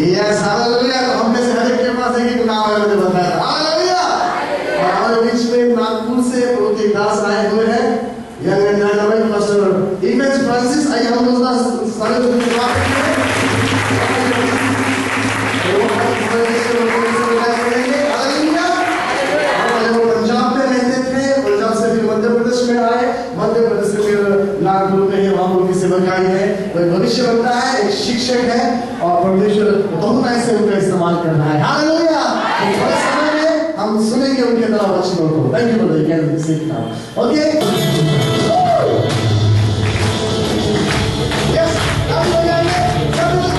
Yes hallelujah. तो हम में से हर एक के पास एक नाम है, मैंने बताया हालेलुया। और हमारे बीच में नागपुर से बहुत एक दास आए हुए हैं, young and dynamic pastor image Francis. आइए हम लोग दास सारे लोग स्वागत करें। पंजाब में रहते थे, पंजाब से फिर मध्य प्रदेश में आए, मध्य प्रदेश से फिर नागपुर में ही वहाँ उनकी सेवकाई है। वो भविष्य बनता है, एक शिक्षक है और परमेश्वर बहुत ऐसे उनका इस्तेमाल कर रहा है हालेलुया। थोड़े समय में हम सुनेंगे उनके द्वारा वचनों को। थैंक यू ब्रदर, कैन सीखना ओके। यस हम लोग आएंगे सब लोग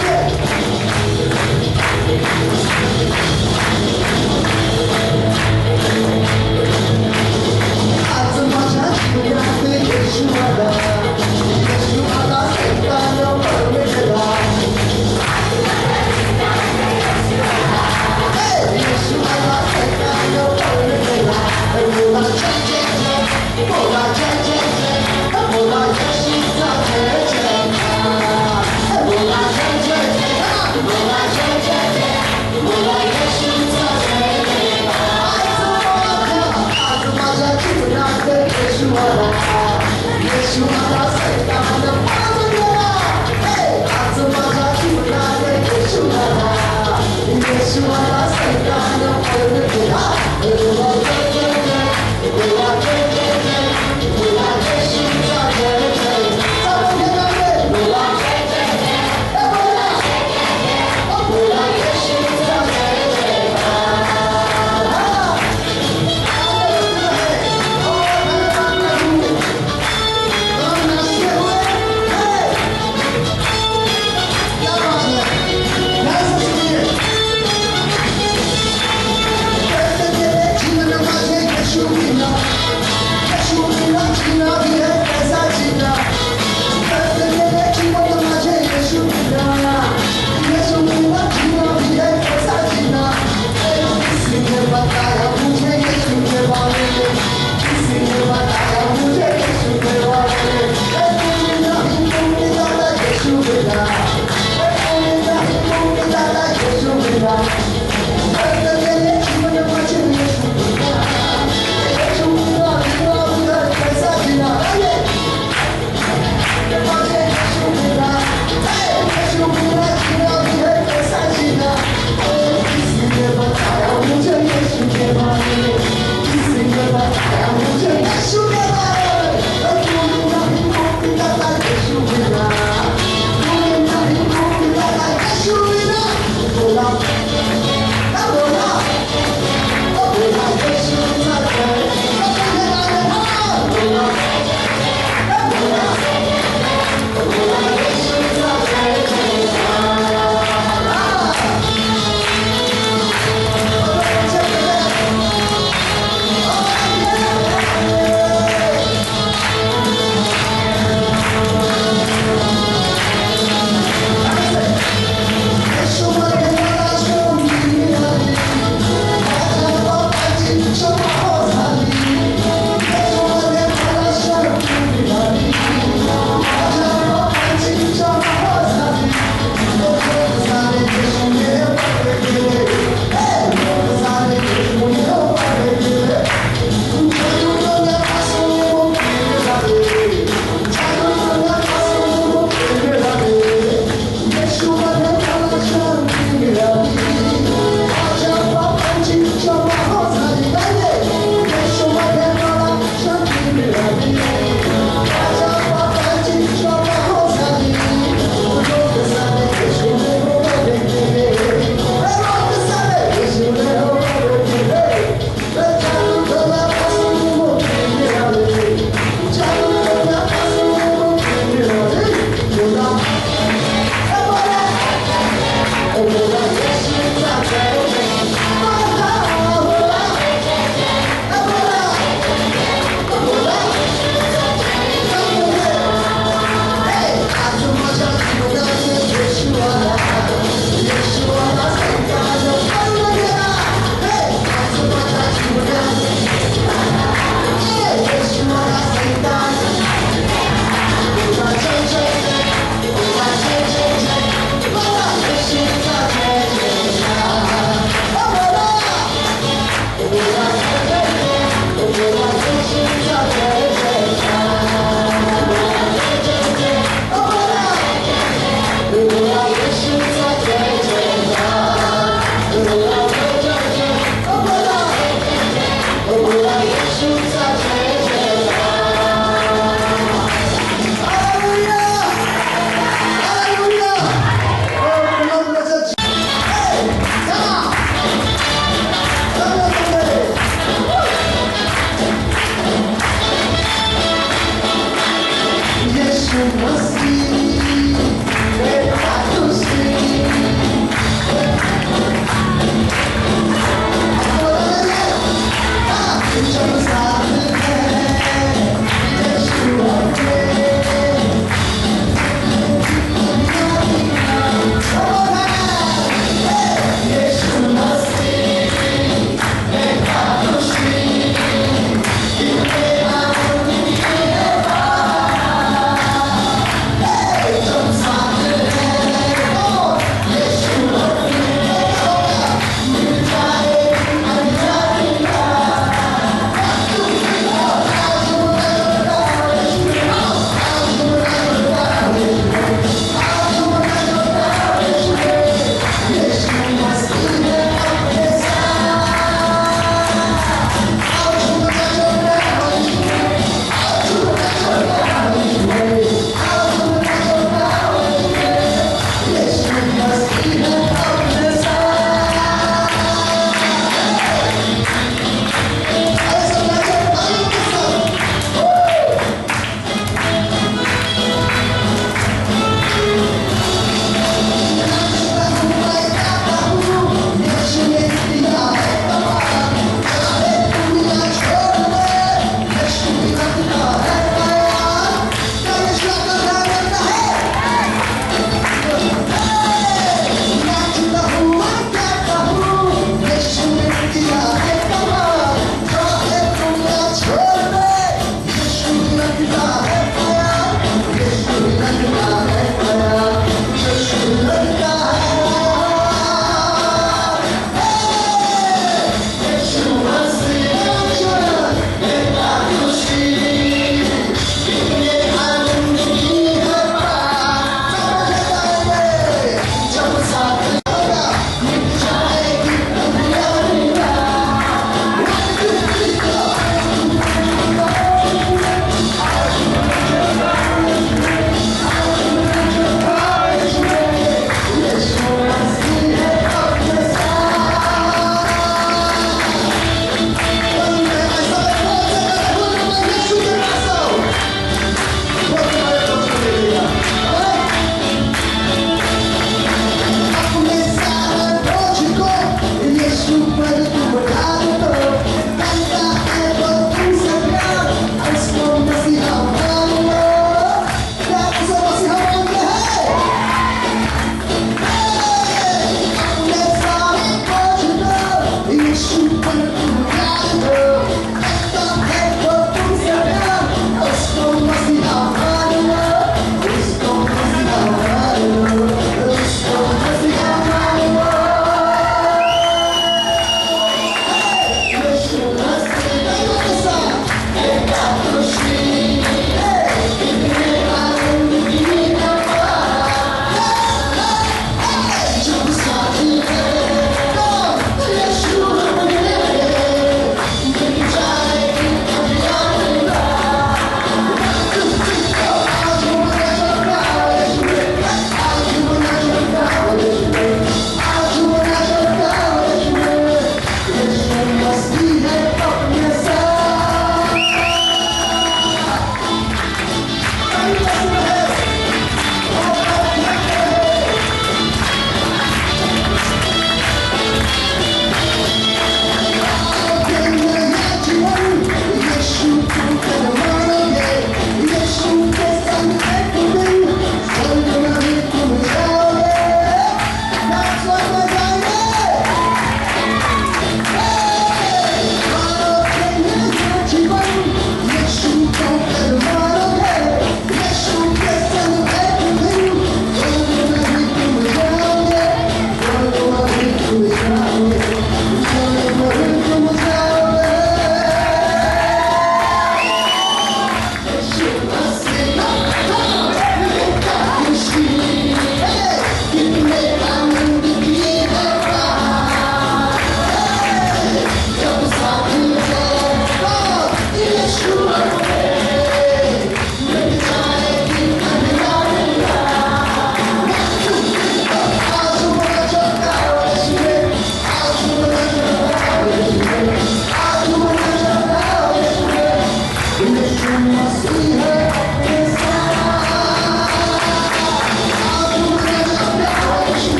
Come on.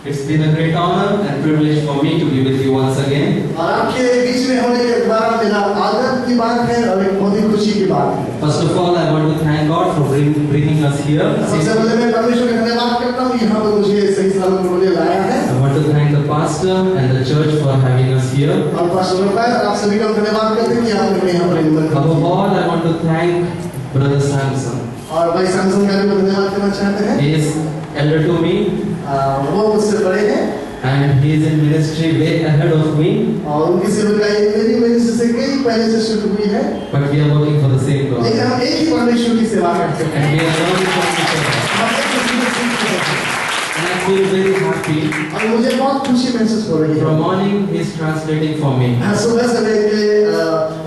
It's been a great honor and privilege for me to be with you once again. और आपके बीच में होने के द्वारा मेरा आदर की बात है और एक बहुत ही खुशी की बात है। First of all, I want to thank God for bringing us here. सबसे पहले मैं परमेश्वर का धन्यवाद करता हूँ यहाँ पर मुझे सही सलामत होने लाया है। I want to thank the pastor and the church for having us here. और पास्टर भाई आप सभी का धन्यवाद करते हैं कि आपने यहाँ पर निमंत्रण किया। Above all, I want to thank Brother Samson. और भाई सैमसन का भी धन्यवाद करना चाहते हैं। He is elder to me. वो मुझसे बड़े हैं। And he is in ministry way ahead of me. और उनकी सेवकाई मेरी से कई पहले से शुरू हुई है। But we are working for the same God. लेकिन हम एक ही परमेश्वर की सेवा करते हैं। And we are learning from each other. And I feel very happy. और मुझे बहुत खुशी महसूस हो रही है। From morning he is translating for me. सुबह से लेके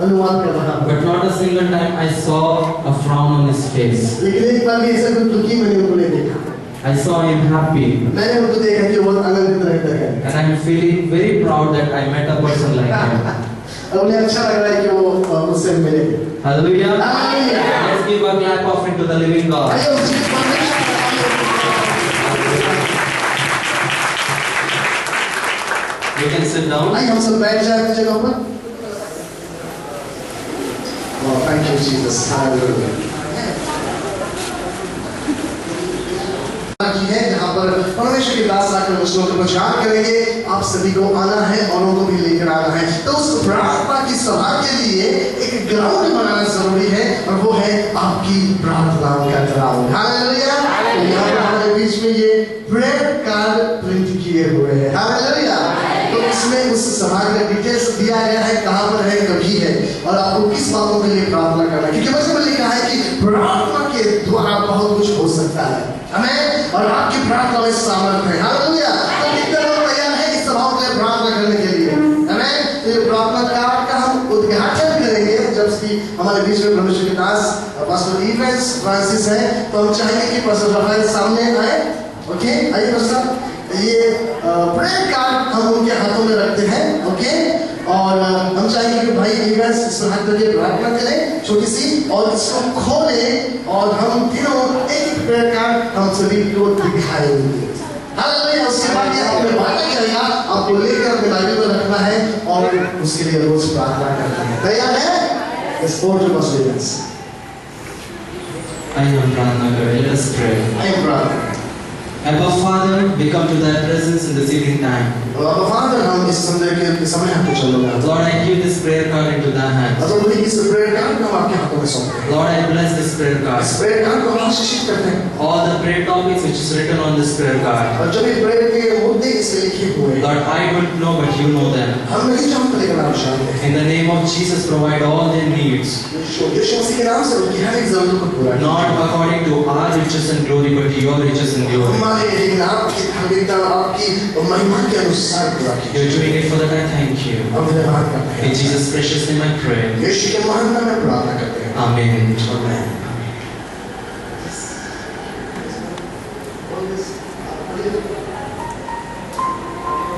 अनुवाद कर रहा हूँ। But not a single time I saw a frown on his face. लेकिन एक बार भी ऐसा कुछ दुखी मैंने उनको नहीं देखा। I saw him happy. मैंने उनको देखा कि वो आनंदित रहते हैं। And I am feeling very proud that I met a person like him. और उन्हें अच्छा लग रहा है कि वो मुझसे मिले। Hallelujah. Hallelujah. Let's give a clap offering to the living God. आइए उसी परमेश्वर You can sit down. आइए हम सब बैठ जाए अपनी जगह पर। Oh, thank you Jesus. Hallelujah. की है जहाँ पर परमेश्वर के दास आकर वचनों का प्रचार करेंगे। आप सभी को आना है और उनको भी लेकर आना है। तो उस प्रार्थना की सभा के लिए एक ग्राउंड बनाना जरूरी है और वो है आपकी प्रार्थनाओं का ग्राउंड। हालेलुया। यहाँ पर हमारे बीच में ये प्रेयर कार्ड प्रिंट किए हुए हैं। हालेलुया। तो इसमें उस सभा का डिटेल्स दिया गया है, कहाँ पर है, कभी है और आपको किस बातों के लिए प्रार्थना करना है। क्योंकि वचन में लिखा है कि प्रार्थना के द्वारा बहुत कुछ हो सकता है। आमीन। और आपकी प्रार्थना में सामर्थ है। हालेलुया। तो कितने लोग तैयार हैं इस सभा के लिए प्रार्थना करने के लिए? आमीन। तो ये प्रार्थना कार्ड का हम उद्घाटन करेंगे जबकि हमारे बीच में परमेश्वर के दास पास्टर इवेंस फ्रांसिस है। तो हम चाहेंगे कि पास्टर रफाएल सामने आए। ओके, आइए पास्टर। ये प्रेयर कार्ड हम उनके हाथों में रखते हैं। ओके, और हम चाहेंगे कि भाई इवेंस इस पर हाथ करके प्रार्थना करें छोटी सी और इसको खोलें और हम तीनों एक प्रेयर कार्ड हम सभी को दिखाएंगे। हालेलुया। उसके बाद ये अपने बातें करेगा, आपको लेकर अपने बाइबल में रखना है और उसके लिए रोज प्रार्थना करना है। तैयार है? Let's go to Pastor Evans. आइए हम प्रार्थना करें। Let us pray. I am brother. Abba Father, we come to Thy presence in this evening time. Abba Father, हम इस संदेश के समय आपको चलोगे। Lord, I give this prayer card into Thy hands. तो मुझे इस प्रेयर कार्ड को आपके हाथों में सौंपते हैं। Lord, I bless this prayer इस card. प्रेयर कार्ड को हम आशीषित करते हैं। All the prayer topics which is written on this prayer card. और जो भी प्रेयर के मुद्दे इसमें लिखे हुए हैं। Lord, I don't know, but You know them. हम नहीं जानते लेकिन आप जानते हैं। In the name of Jesus, provide all their needs. यीशु मसीह के नाम से उनकी हर एक जरूरत को पूरा कीजिए। Not according to our riches and glory, but Your riches and glory. हमारे लेकिन आपकी धार्मिकता और आपकी महिमा के अनुसार पूरा कीजिए। You're doing it for that. I thank You. हम धन्यवाद करते हैं। In Jesus' precious name, I pray. यीशु के महान नाम में प्रार्थना करते हैं। Amen. आमीन।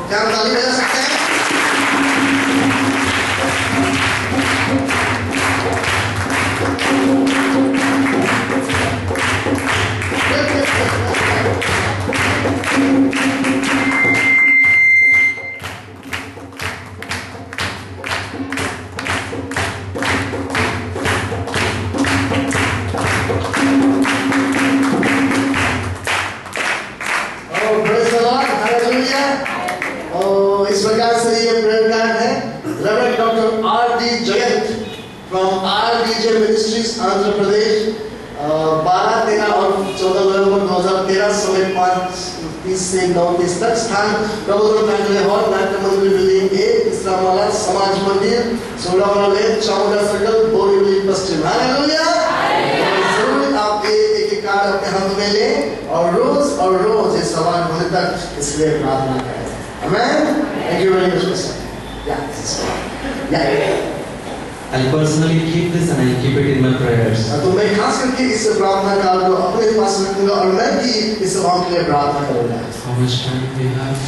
क्या हम ताली बजा सकते हैं? इस प्रकार से ये प्रेयर कार्ड है। Reverend doctor RD. Jayant from RDJ. Ministries Andhra Pradesh 12, 13 और 14 नवंबर 2013 समय 5:30 से 9:30 तक। स्थान प्रबोधन कार्यालय हॉल, नाट्य मंदिर बिल्डिंग A, इस्लामाबाद समाज मंदिर, सोडावाला लेन, चामुंडा सर्कल, बोरीवली पश्चिम। हालेलुया। जरूर आप एक कार्ड अपने हाथ में लें और रोज इस सवाल होने तक इसलिए प्रार्थना करें। Amen. Thank you very much, Pastor. I'll personally keep this and I'll keep it in my prayers. तो मैं खास करके इस प्रार्थना कार्ड को अपने पास रखूंगा और मैं भी इस सभा के लिए प्रार्थना करूंगा। How much time do we have?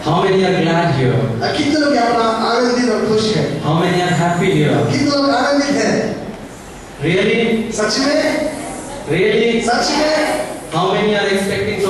How many are glad here? कितने लोग यहाँ पर आनंदित और खुश हैं? How many are happy here? कितने लोग आनंदित हैं? Really? सच में? Really? सच में? How many are expecting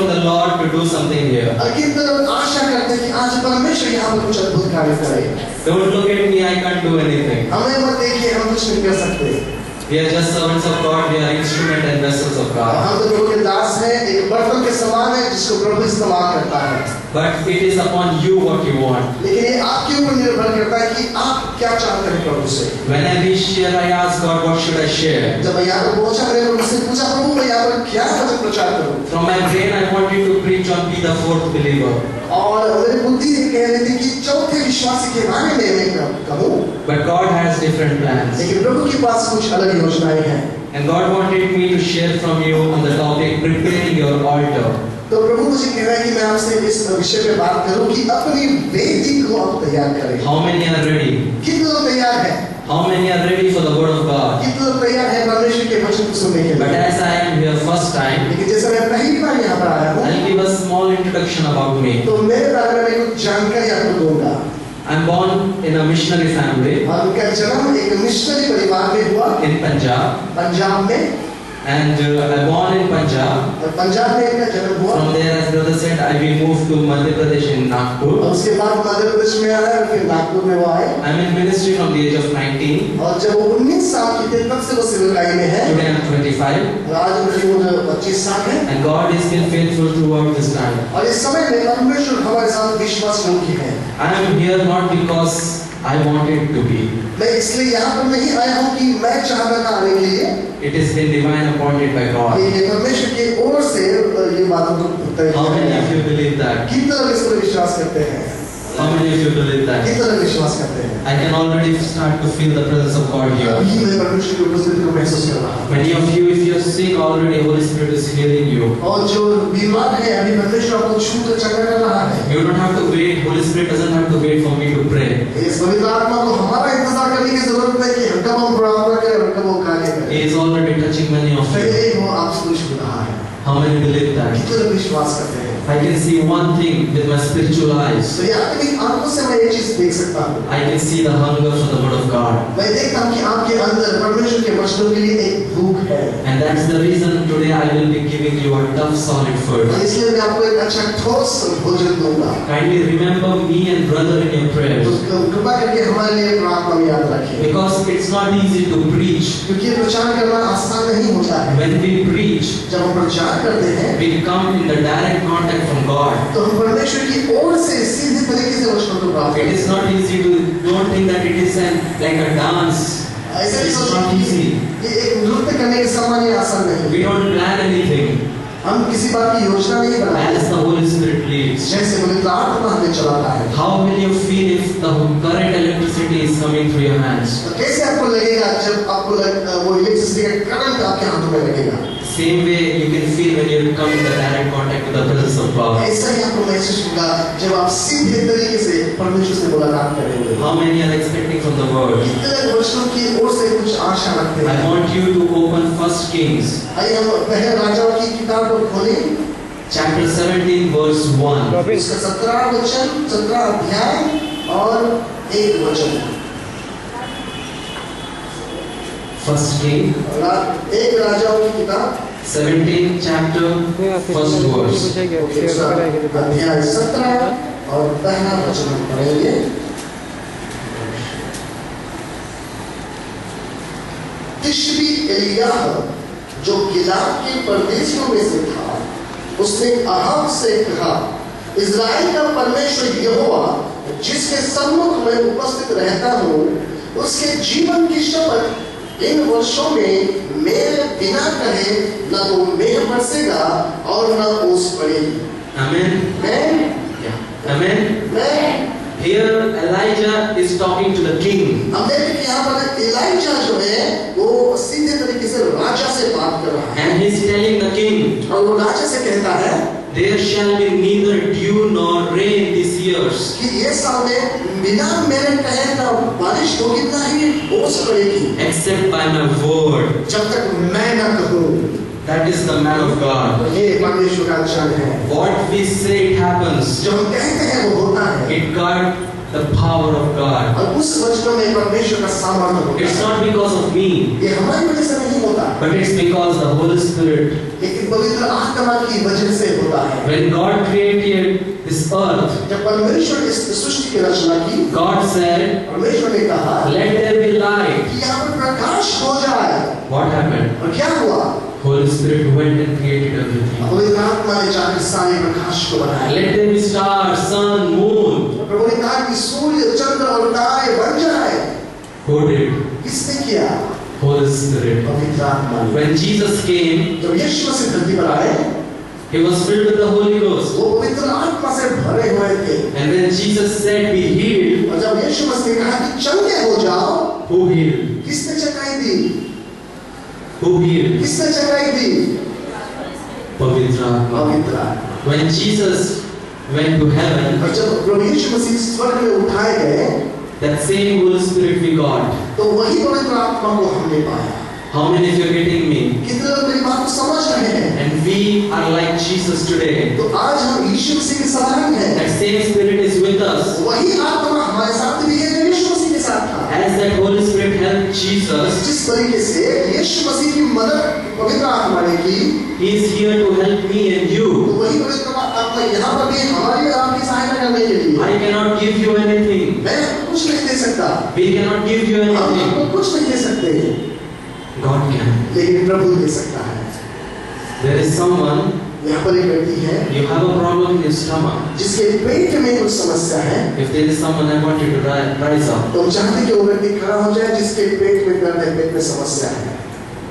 do something here. लेकिन आशा करते हैं कि आज परमेश्वर यहाँ पर कुछ अद्भुत कार्य करे। Don't look at me, I can't do anything. हमें मत देखिए, हम कुछ नहीं कर सकते। We are just servants of God, we are instrument and vessels of God. हम तो प्रभु के दास हैं, एक बर्तन के समान है जिसको प्रभु इस्तेमाल करता है। But it is upon you what you want. लेकिन ये आपके ऊपर निर्भर करता है कि आप क्या चाहते हैं प्रभु से। When I reached here, I asked God, what should I share? जब मैं यहाँ पर पहुँचा, मैंने प्रभु से पूछा, प्रभु मैं यहाँ पर क्या वचन प्रचार करूँ? From my brain, I wanted to preach on be the fourth believer. और मेरी बुद्धि कह रही थी कि चौथे विश्वासी के बारे में मैं कहूँ। But God has different plans. लेकिन प्रभु के पास कुछ अलग योजनाएं हैं। And God wanted me to share from you on the topic preparing your altar. तो प्रभु मुझे कह रहा है कि मैं आपसे इस विषय पे बात करूं कि अपनी वेदी को आप तैयार करें। How many are ready? कितने लोग तैयार हैं? How many are ready for the word of God? कितने लोग तैयार हैं परमेश्वर के वचन को सुनने के लिए? But as I am here first time, लेकिन जैसे मैं पहली बार यहाँ पर आया हूँ, I'll give a small introduction about me. तो मेरे बारे में मैं कुछ जानकारी आपको दूंगा। I'm born in a missionary family और उनका जन्म एक मिशनरी परिवार में हुआ in Punjab. पंजाब में। And I born in Punjab. और पंजाब में इनका जन्म हुआ। From there, as brother said, we moved to Madhya Pradesh in Nagpur. और उसके बाद मध्य प्रदेश में आया और फिर नागपुर में वो आए। I'm in ministry from the age of 19. और जब वो 19 साल की थे तब से वो सेवकाई में है। Today I'm 25. और आज उनकी उम्र 25 साल है। And God is still faithful throughout this time. और इस समय में परमेश्वर हमारे साथ विश्वास योग्य है। I am here not because I wanted to be. मैं इसलिए यहाँ पर नहीं आया हूँ कि मैं चाहता था आने के लिए। It has been divine appointed by God. ये परमेश्वर की ओर से ये बातों को तय How किया many है। of you believe that? कितने लोग इस पर विश्वास करते हैं? How many of you believe that? कितने लोग विश्वास करते हैं? I can already start to feel the presence of God here. अभी मैं परमेश्वर की उपस्थिति को महसूस कर रहा हूँ। Many of you, if you are sick already, Holy Spirit is healing you. और जो बीमार है अभी परमेश्वर आपको छू कर चंगा कर रहा है। You don't have to wait. Holy Spirit doesn't have to wait for me to pray. इस पवित्र आत्मा को हमारा इंतजार करने की जरूरत नहीं कि कब हम प्रार्थना करें और कब वो कार्य करें। He is already touching many of you. पहले ही वो आपसे छू रहा है। How many believe that? कितने लोग विश्वास करते हैं? I can see one thing with my spiritual eyes. तो यहाँ की आंखों से मैं ये चीज देख सकता हूँ। I can see the hunger for the word of God. मैं देखता हूँ कि आपके अंदर परमेश्वर के वचनों के लिए एक भूख है। And that's the reason today I will be giving you a tough solid food. इसलिए मैं आपको एक अच्छा ठोस भोजन दूंगा। Kindly remember me and brother in your prayers. तो कृपा करके हमारे लिए प्रार्थना में याद रखें। Because it's not easy to preach. क्योंकि प्रचार करना आसान नहीं होता है। When we preach, जब हम प्रचार करते हैं, we come in the direct contact from God. तो हम परमेश्वर की ओर से सीधे तरीके से वचनों को प्राप्त It करते is not easy to, don't think that it is like a dance. हैं। ऐसे It's सोचो not कि easy. ये एक नृत्य करने के समान ये आसान नहीं। We don't plan anything. हम किसी बात की योजना नहीं बनाते। As the Holy Spirit leads. जैसे पवित्र आत्मा हमें चलाता है। How will you feel if the current electricity is coming through your hands? तो कैसे आपको लगेगा जब आपको वो इलेक्ट्रिसिटी का करंट आपके हाथों में लगेगा? Same way you can feel when you come in the direct contact with the presence of God. ऐसा ही आपको महसूस होगा जब आप सीधे तरीके से परमेश्वर से मुलाकात करेंगे। How many are expecting from the word? कितने वचनों की ओर से कुछ आशा रखते I हैं? want you to open First Kings, आइए हम पहले राजाओं की किताब को खोलें। chapter 17, verse 1. उसका 17 वचन, 17 अध्याय और 1 वचन। First King, एक राजाओं की किताब 17 chapter, first verse. अध्याय 17 और पहला वचन हम पढ़ेंगे। तिशबी एलियाह जो गिलाद के परदेशियों में से था, उसने अहाब से कहा, इज़राइल का परमेश्वर यहोवा जिसके सम्मुख मैं उपस्थित रहता हूँ, उसके जीवन की शपथ इन वर्षों में मेरे बिना कहे न तो मेघ बरसेगा और न ओस पड़ेगी। Amen. Amen. मैं Here Elijah is talking to the king. हम देखते हैं कि यहाँ पर एलाइजा जो है वो सीधे तरीके से राजा से बात कर रहा है। And he is telling the king, और वो राजा से कहता है there shall be neither dew nor rain these years, कि ये साल में बिना मेरे कहे ना बारिश होगी ना ही ओस पड़ेगी, except by my word. जब तक मैं ना कहूँ। That is the man of God. ये परमेश्वर का निशान है। What we say it happens. जो हम कहते हैं वो होता है। It got the power of God. और उस वचनों में परमेश्वर का सामर्थ्य होता It's है। not because of me, ये हमारी वजह से नहीं होता, but it's because the Holy Spirit लेकिन पवित्र आत्मा की वजह से होता है। When God created this earth, जब परमेश्वर इस सृष्टि की रचना की, God said, परमेश्वर ने कहा let there be light. कि यहाँ पर प्रकाश हो जाए। What happened? और क्या हुआ? Holy Spirit went and created everything. पवित्र आत्मा ने जाकर सारे प्रकाश को बनाया। Let there be stars, sun, moon. प्रभु ने कहा कि सूर्य, चंद्र और तारे बन जाए। Who did? किसने किया? Holy Spirit. पवित्र आत्मा ने। When Jesus came, जब यीशु मसीह धरती पर आए, he was filled with the Holy Ghost. वो पवित्र आत्मा से भरे हुए थे। And when Jesus said, be healed, और जब यीशु मसीह ने कहा कि चंगे हो जाओ, who healed? किसने चंगाई दी? Who healed? किसने चंगाई दी? पवित्र आत्मा. पवित्र आत्मा। When Jesus went to heaven, और जब प्रभु यीशु मसीह स्वर्ग में उठाए गए, that same Holy Spirit we got. तो वही पवित्र आत्मा को हमने पाया। How many of you are getting me? कितने लोग मेरी बात को समझ रहे हैं? And we are like Jesus today. तो आज हम यीशु मसीह के समान हैं। That same Spirit is with us. वही आत्मा हमारे साथ भी है जो यीशु मसीह के साथ था। As that Holy Spirit helped Jesus, जिस तरीके से यीशु मसीह की मदद पवित्र आत्मा ने की, He is here to help me and तो you. वही पवित्र आत्मा यहाँ पर भी हमारी और आपकी सहायता करने के लिए। I cannot give you anything. मैं कुछ नहीं दे सकता। We cannot give you हम anything. आपको कुछ नहीं दे सकते। God can. लेकिन प्रभु दे सकता है। There is someone, यहाँ पर एक व्यक्ति है you have a problem in your stomach. जिसके पेट में कुछ समस्या है। If there is someone, I want you to rise up. तो हम चाहते हैं कि वो व्यक्ति खड़ा हो जाए जिसके पेट में दर्द है, पेट में समस्या है।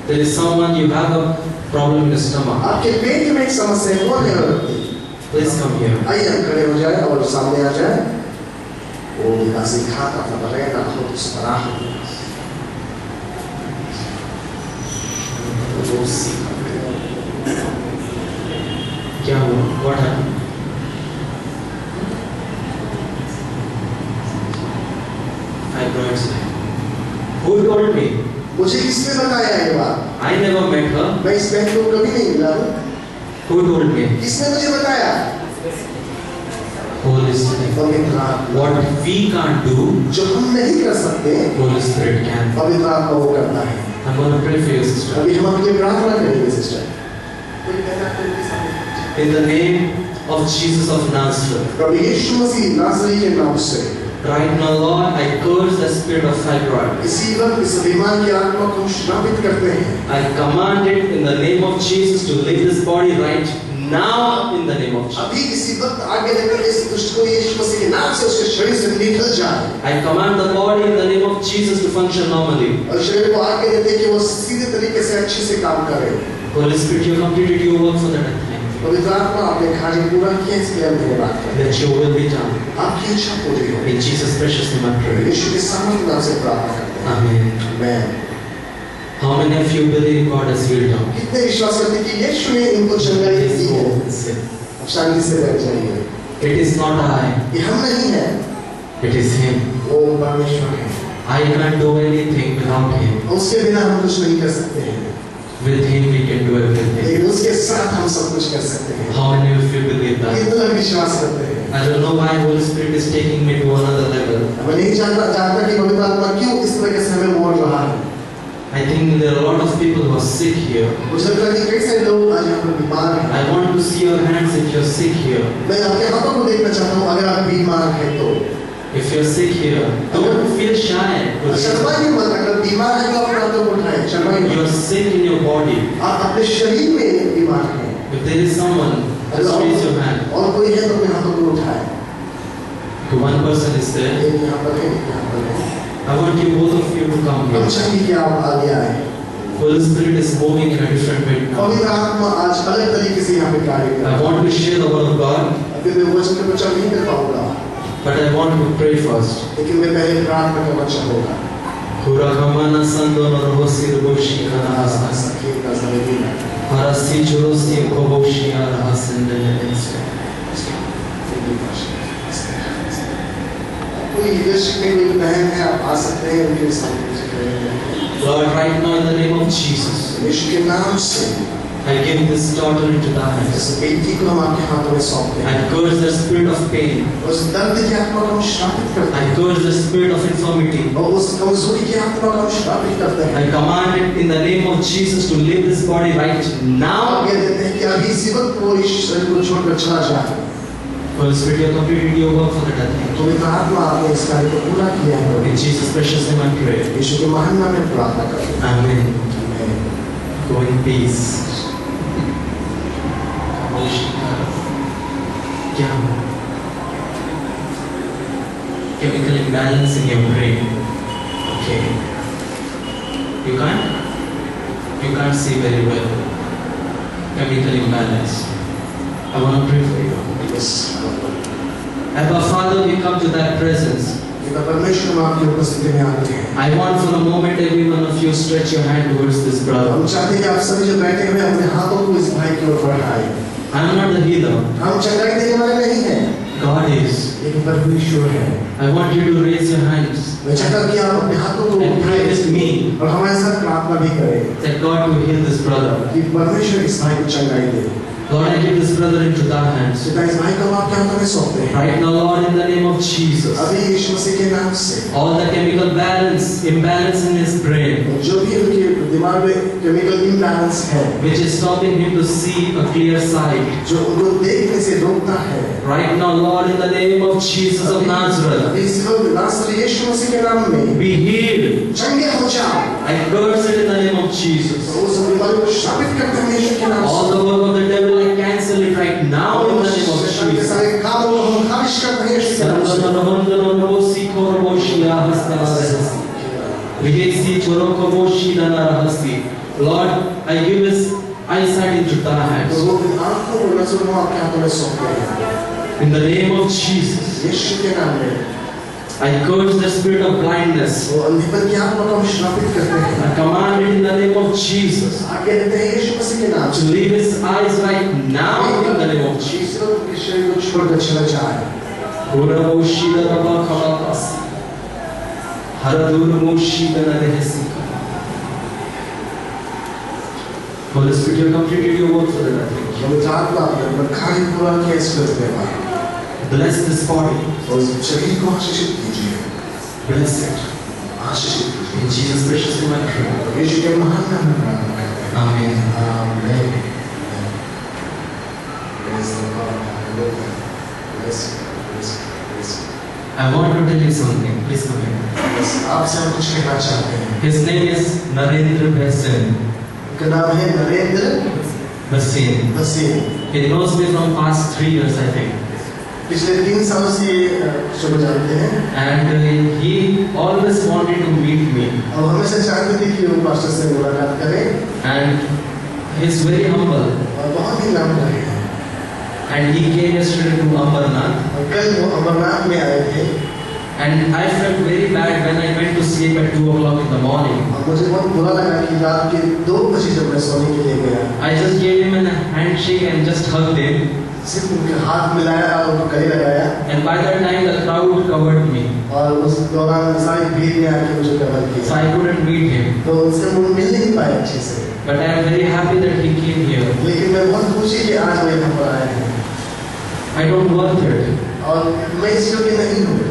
There is someone, you have a problem in your stomach. आपके पेट में एक समस्या है, कौन है वो व्यक्ति? Please come here. आइए हम खड़े हो जाए और सामने आ जाए। वो विकासी खाता था बरेगा हो तो सराह। क्या हुआ? What happened? Fibroids. Who told me? मुझे किसने बताया ये बात? I never met her. मैं इस बहन को कभी नहीं मिला हूँ। Who told me? किसने मुझे बताया? Holy Spirit. पवित्र आत्मा। What we can't do, जो हम नहीं कर सकते, Holy Spirit can. पवित्र आत्मा वो करता है। I'm going to pray for you, sister. अभी हम आपके लिए प्रार्थना करेंगे sister. In the name of Jesus of Nazareth. प्रभु यीशु मसीह नासरी के नाम से Right now, Lord, I curse the spirit of fibroid. इसी वक्त इस बीमार की आत्मा को श्रापित करते हैं। I command it in the name of Jesus to leave this body right now in the name of Jesus. अभी इसी वक्त आगे लेकर इस दुष्ट को यीशु मसीह के नाम से उसके शरीर से निकल जाए। I command the body in the name of Jesus to function normally. और शरीर को आगे देते कि वो सीधे तरीके से अच्छे से काम करे। Holy Spirit, you completed your work for that. पवित्र आत्मा आपने कार्य पूरा किया, इसके लिए हम धन्यवाद करते हैं। That your will be done. आपकी इच्छा पूरी हो। In Jesus' precious name I pray. यीशु के सामर्थ्य नाम से प्रार्थना करते हैं। Amen. आमीन। How many of you believe God has healed you? कितने विश्वास करते हैं कि यीशु ने इनको चंगाई दी है? अब शांति से बैठ जाइए। It is not I. ये हम नहीं हैं, It is Him. वो परमेश्वर है। I can't do anything without Him. उसके बिना हम कुछ नहीं कर सकते हैं, With Him we can do everything. लेकिन उसके साथ हम सब कुछ कर सकते हैं। How many of you believe that? कितना विश्वास करते हैं? I don't know why Holy Spirit is taking me to another level. मैं नहीं जानता कि पवित्र आत्मा क्यों इस तरह से हमें मोड़ रहा है। I think there are a lot of people who are sick here. मुझे लगता है कि कई सारे लोग आज यहाँ पर बीमार हैं। I want to see your hands if you're sick here. मैं आपके हाथों को देखना चाहता हूँ अगर आप बीमार हैं तो। If you're sick here, don't feel shy. शर्माइए मत, अगर बीमार हैं तो अपने हाथों को उठाएं, शर्माइए मत। You're sick in your body. आप अपने शरीर में बीमार हैं। If there is someone, just raise your hand. और कोई है तो अपने हाथों को उठाएं। One person is there. एक यहाँ पर है, एक यहाँ पर है। I want you both of you to come हम here. चाहेंगे कि आप आगे आए। Holy Spirit is moving in a different way now. पवित्र आत्मा आज अलग तरीके से यहाँ पे कार्य कर रहा I है। want to share the word of God, अभी मैं वचन का प्रचार नहीं कर पाऊंगा, but I want to pray first. लेकिन मैं पहले प्रार्थना करना चाहूँगा। Hurakamana sando norosi ruboshi kanahasa. सखी का ज़मीन है। Harasi jurosi koboshi arahasende nense. कोई यीशु में कोई बहन है, आप आ सकते हैं उनके सामने से खड़े होकर। Lord, right now in the name of Jesus, यीशु के नाम से I give this daughter into thy hands. इस बेटी को हम आपके हाथों में सौंपते हैं। I curse the spirit of pain. उस दर्द की आत्मा को हम श्रापित करते I हैं। curse the spirit of infirmity. और उस कमजोरी की आत्मा को हम श्रापित करते हैं। I command it in the name of Jesus to leave this body right now. आज्ञा देते हैं कि अभी इसी वक्त वो इस शरीर को छोड़कर चला जाए। Holy Spirit, you have completed your work for the death. पवित्र आत्मा आपने इस कार्य को पूरा किया है। In Jesus' precious name I pray. यीशु के महान नाम में प्रार्थना करते हैं। Amen. आमीन। Go in peace. क्या हो? Chemical imbalance in your brain. Okay. You can't see very well. Chemical imbalance. I want to pray for you. Yes. Abba Father, we come to that presence. पिता परमेश्वर हम आपकी उपस्थिति में आते हैं। I want for a moment every one of you stretch your hand towards this brother. हम चाहते हैं कि आप सभी जो बैठे हुए अपने हाथों को इस भाई की ओर बढ़ाएं। I am not the healer. हम चंगाई देने वाले नहीं हैं, God is. लेकिन प्रभु ईश्वर है। I want you to raise your hands मैं चाहता हूं कि आप अपने हाथों को and pray with me और हमारे साथ प्रार्थना भी करें that God will heal this brother. कि परमेश्वर इस भाई को चंगाई दे। Lord, I give this brother into thy hands. पिता इस भाई को हम आपके हाथों में सौंपते हैं। Right now, Lord, in the name of Jesus, अभी यीशु मसीह के नाम से all the chemical imbalance in his brain, जो भी उनके दिमाग में केमिकल इम्बैलेंस है, which is stopping him to see a clear sight. जो उनको देखने से रोकता है, Right now, Lord, in the name of Jesus of Nazareth, अभी इस वक्त नासरी यीशु मसीह के नाम में be healed. चंगे हो जाओ। I curse it in the name of Jesus. उस बीमारी को शापित करते हैं यीशु के नाम All से। the work of the devil, I cancel it right now in the name of शैतान के Jesus. सारे कामों को हम खारिज करते हैं यीशु के नाम से। Lord, I give his eyesight into thy hands. तो वो आंखों को नजरों को आपके हाथों में सौंपते हैं। In the name of Jesus, यीशु के नाम में I curse the spirit of blindness. वो अंधेपन की आत्मा को हम श्रापित करते हैं। I command it in the name of Jesus आज्ञा देते हैं यीशु मसीह के नाम to से। leave his eyes right now in the name of Jesus. ईश्वर उनके शरीर को छोड़कर चला जाए। Holy Spirit, you have completed your work for the Lord. पवित्र आत्मा अपना कार्य पूरा किया इस पृथ्वी पर। Bless this body. और इस शरीर को आशीषित कीजिए। Bless it. आशीषित कीजिए। In Jesus' precious name I pray. यीशु के महान नाम में प्रार्थना करते हैं। Amen. आमीन। Praise the Lord. Hallelujah. Bless you. Bless you. Bless you. I want to tell you something. Please come here. बस आपसे हम कुछ कहना चाहते हैं। His name is Narendra Bhasin. उनका नाम है Narendra Bhasin. Bhasin. He knows me from past 3 years, I think. पिछले 3 सालों से शुभ जानते हैं। And he always wanted to meet me. और हमेशा चाहते थे कि वो पास्टर से मुलाकात करें। And he's very humble. और बहुत ही नम्र है। And he came yesterday to Amarnath. और कल वो अमरनाथ में आए थे। And I felt very bad when I went to sleep at 2 o'clock in the morning. और मुझे बहुत बुरा लगा कि रात के 2 बजे जब मैं सोने के लिए गया, I just gave him a handshake and just hugged him. सिर्फ उनके हाथ मिलाया और उनको गले लगाया। And by that time the crowd covered me. और उस दौरान सारी भीड़ ने आके मुझे कवर So किया। I couldn't meet him. तो उनसे मुझे मिल नहीं पाया अच्छे से। But I am very happy that he came here. लेकिन मैं बहुत खुशी कि आज वो यहाँ पर आए हैं। I don't worth it. और मैं इस योग्य नहीं हूँ।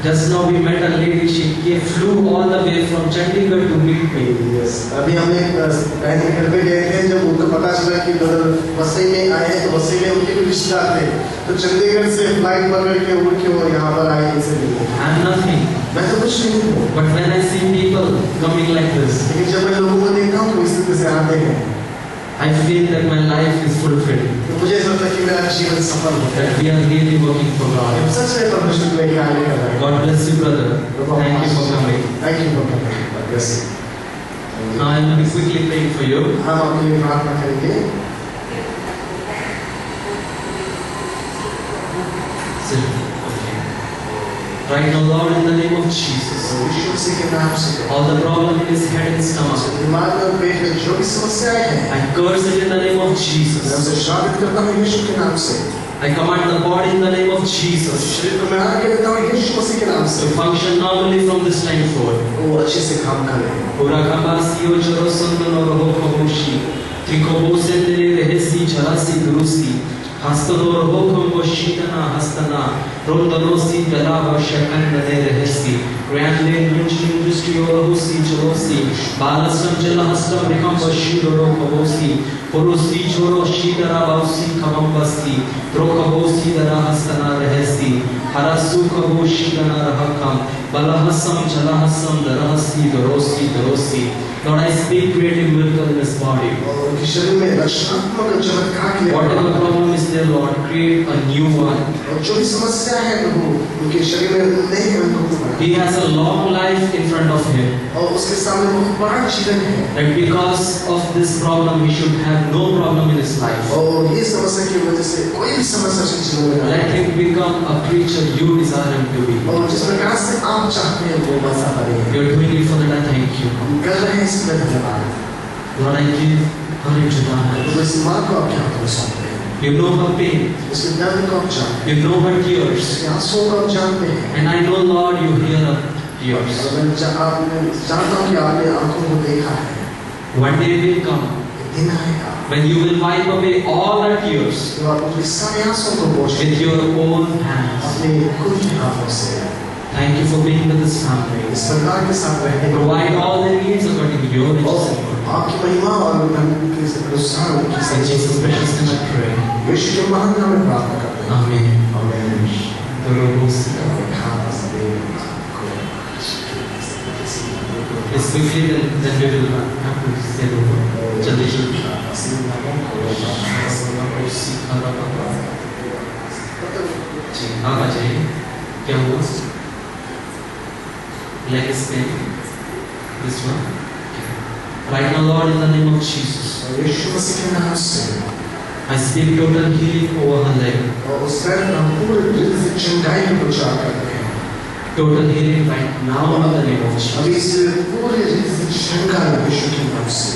Just now we met a lady, she flew all the way from Chandigarh to meet me. Yes. अभी हम एक बहन के घर पे गए थे, जब उनको पता चला कि ब्रदर वसई में आए हैं, तो वसई में उनके भी रिश्तेदार थे, तो चंडीगढ़ से फ्लाइट पकड़ के उड़ के वो यहाँ पर आए इनसे मिलने। I am nothing. मैं तो कुछ नहीं हूँ। But when I see people coming like this, लेकिन जब मैं लोगों को देखता हूँ तो इस तरह से आते हैं, I feel that my life is fulfilled. तो मुझे ऐसा लगता है कि मेरा जीवन सफल हो गया। That we are really working for God. हम सच में परमेश्वर के लिए कार्य कर रहे हैं। God bless you, brother. Thank you for coming. Thank you for coming. God bless you. Now I will be quickly praying for you. हम आपके लिए प्रार्थना करेंगे। Sit. Okay. Right now, Lord, in the name of Jesus, यीशु मसीह के नाम से all the problem in his head and stomach, दिमाग में और पेट में जो भी समस्याएं हैं, I curse it in the name of मैं Jesus. उसे श्रापित करता हूँ यीशु के नाम से। I command the body in the name of Jesus शरीर को मैं आगे देता हूँ यीशु मसीह के नाम से। to function normally from this time forward. वो अच्छे से काम करे। Ora kabasio choro sundono roho kobushi. Ikobosendere rehesi charasi gurusi. Hastador hokum boshitana hastana. Rondanosi dalava shakandane rehesi. Grandin Munchkin Dustrio Husi Chorosi. Balasam Jalahastam Rikamba Shidoro Kavosi. Porosi Choro Shidara Bausi Kamambasti. Trokabosi Darahastana rehesi. Harasu Kaboshi Dana Rahakam. Balahasam Jalahasam Darahasi Dorosi Dorosi. Lord, I speak creative miracle in this body. Whatever problem is there, Lord, create a new one. He has a long life in front of him. That because of this problem, he should have no problem in his life. Let him become a creature you desire him to be. You are doing it for that. I thank you. Lord, I give her into thy hands. You know her pain. You know her tears. And I know, Lord, you hear her tears. One day will come when you will wipe away all her tears with your own hands. Thank you for being with this family. Provide all their needs according to your riches and glory. In Jesus' precious name I pray. Amen. It's quickly then we will have to say the word. Jaldi jaldi. जी आप आ जाइए. क्या हुआ? Leg is pain. This one. Right now, Lord, in the name of Jesus, I speak total healing over her leg. Total healing right now in the name of Jesus.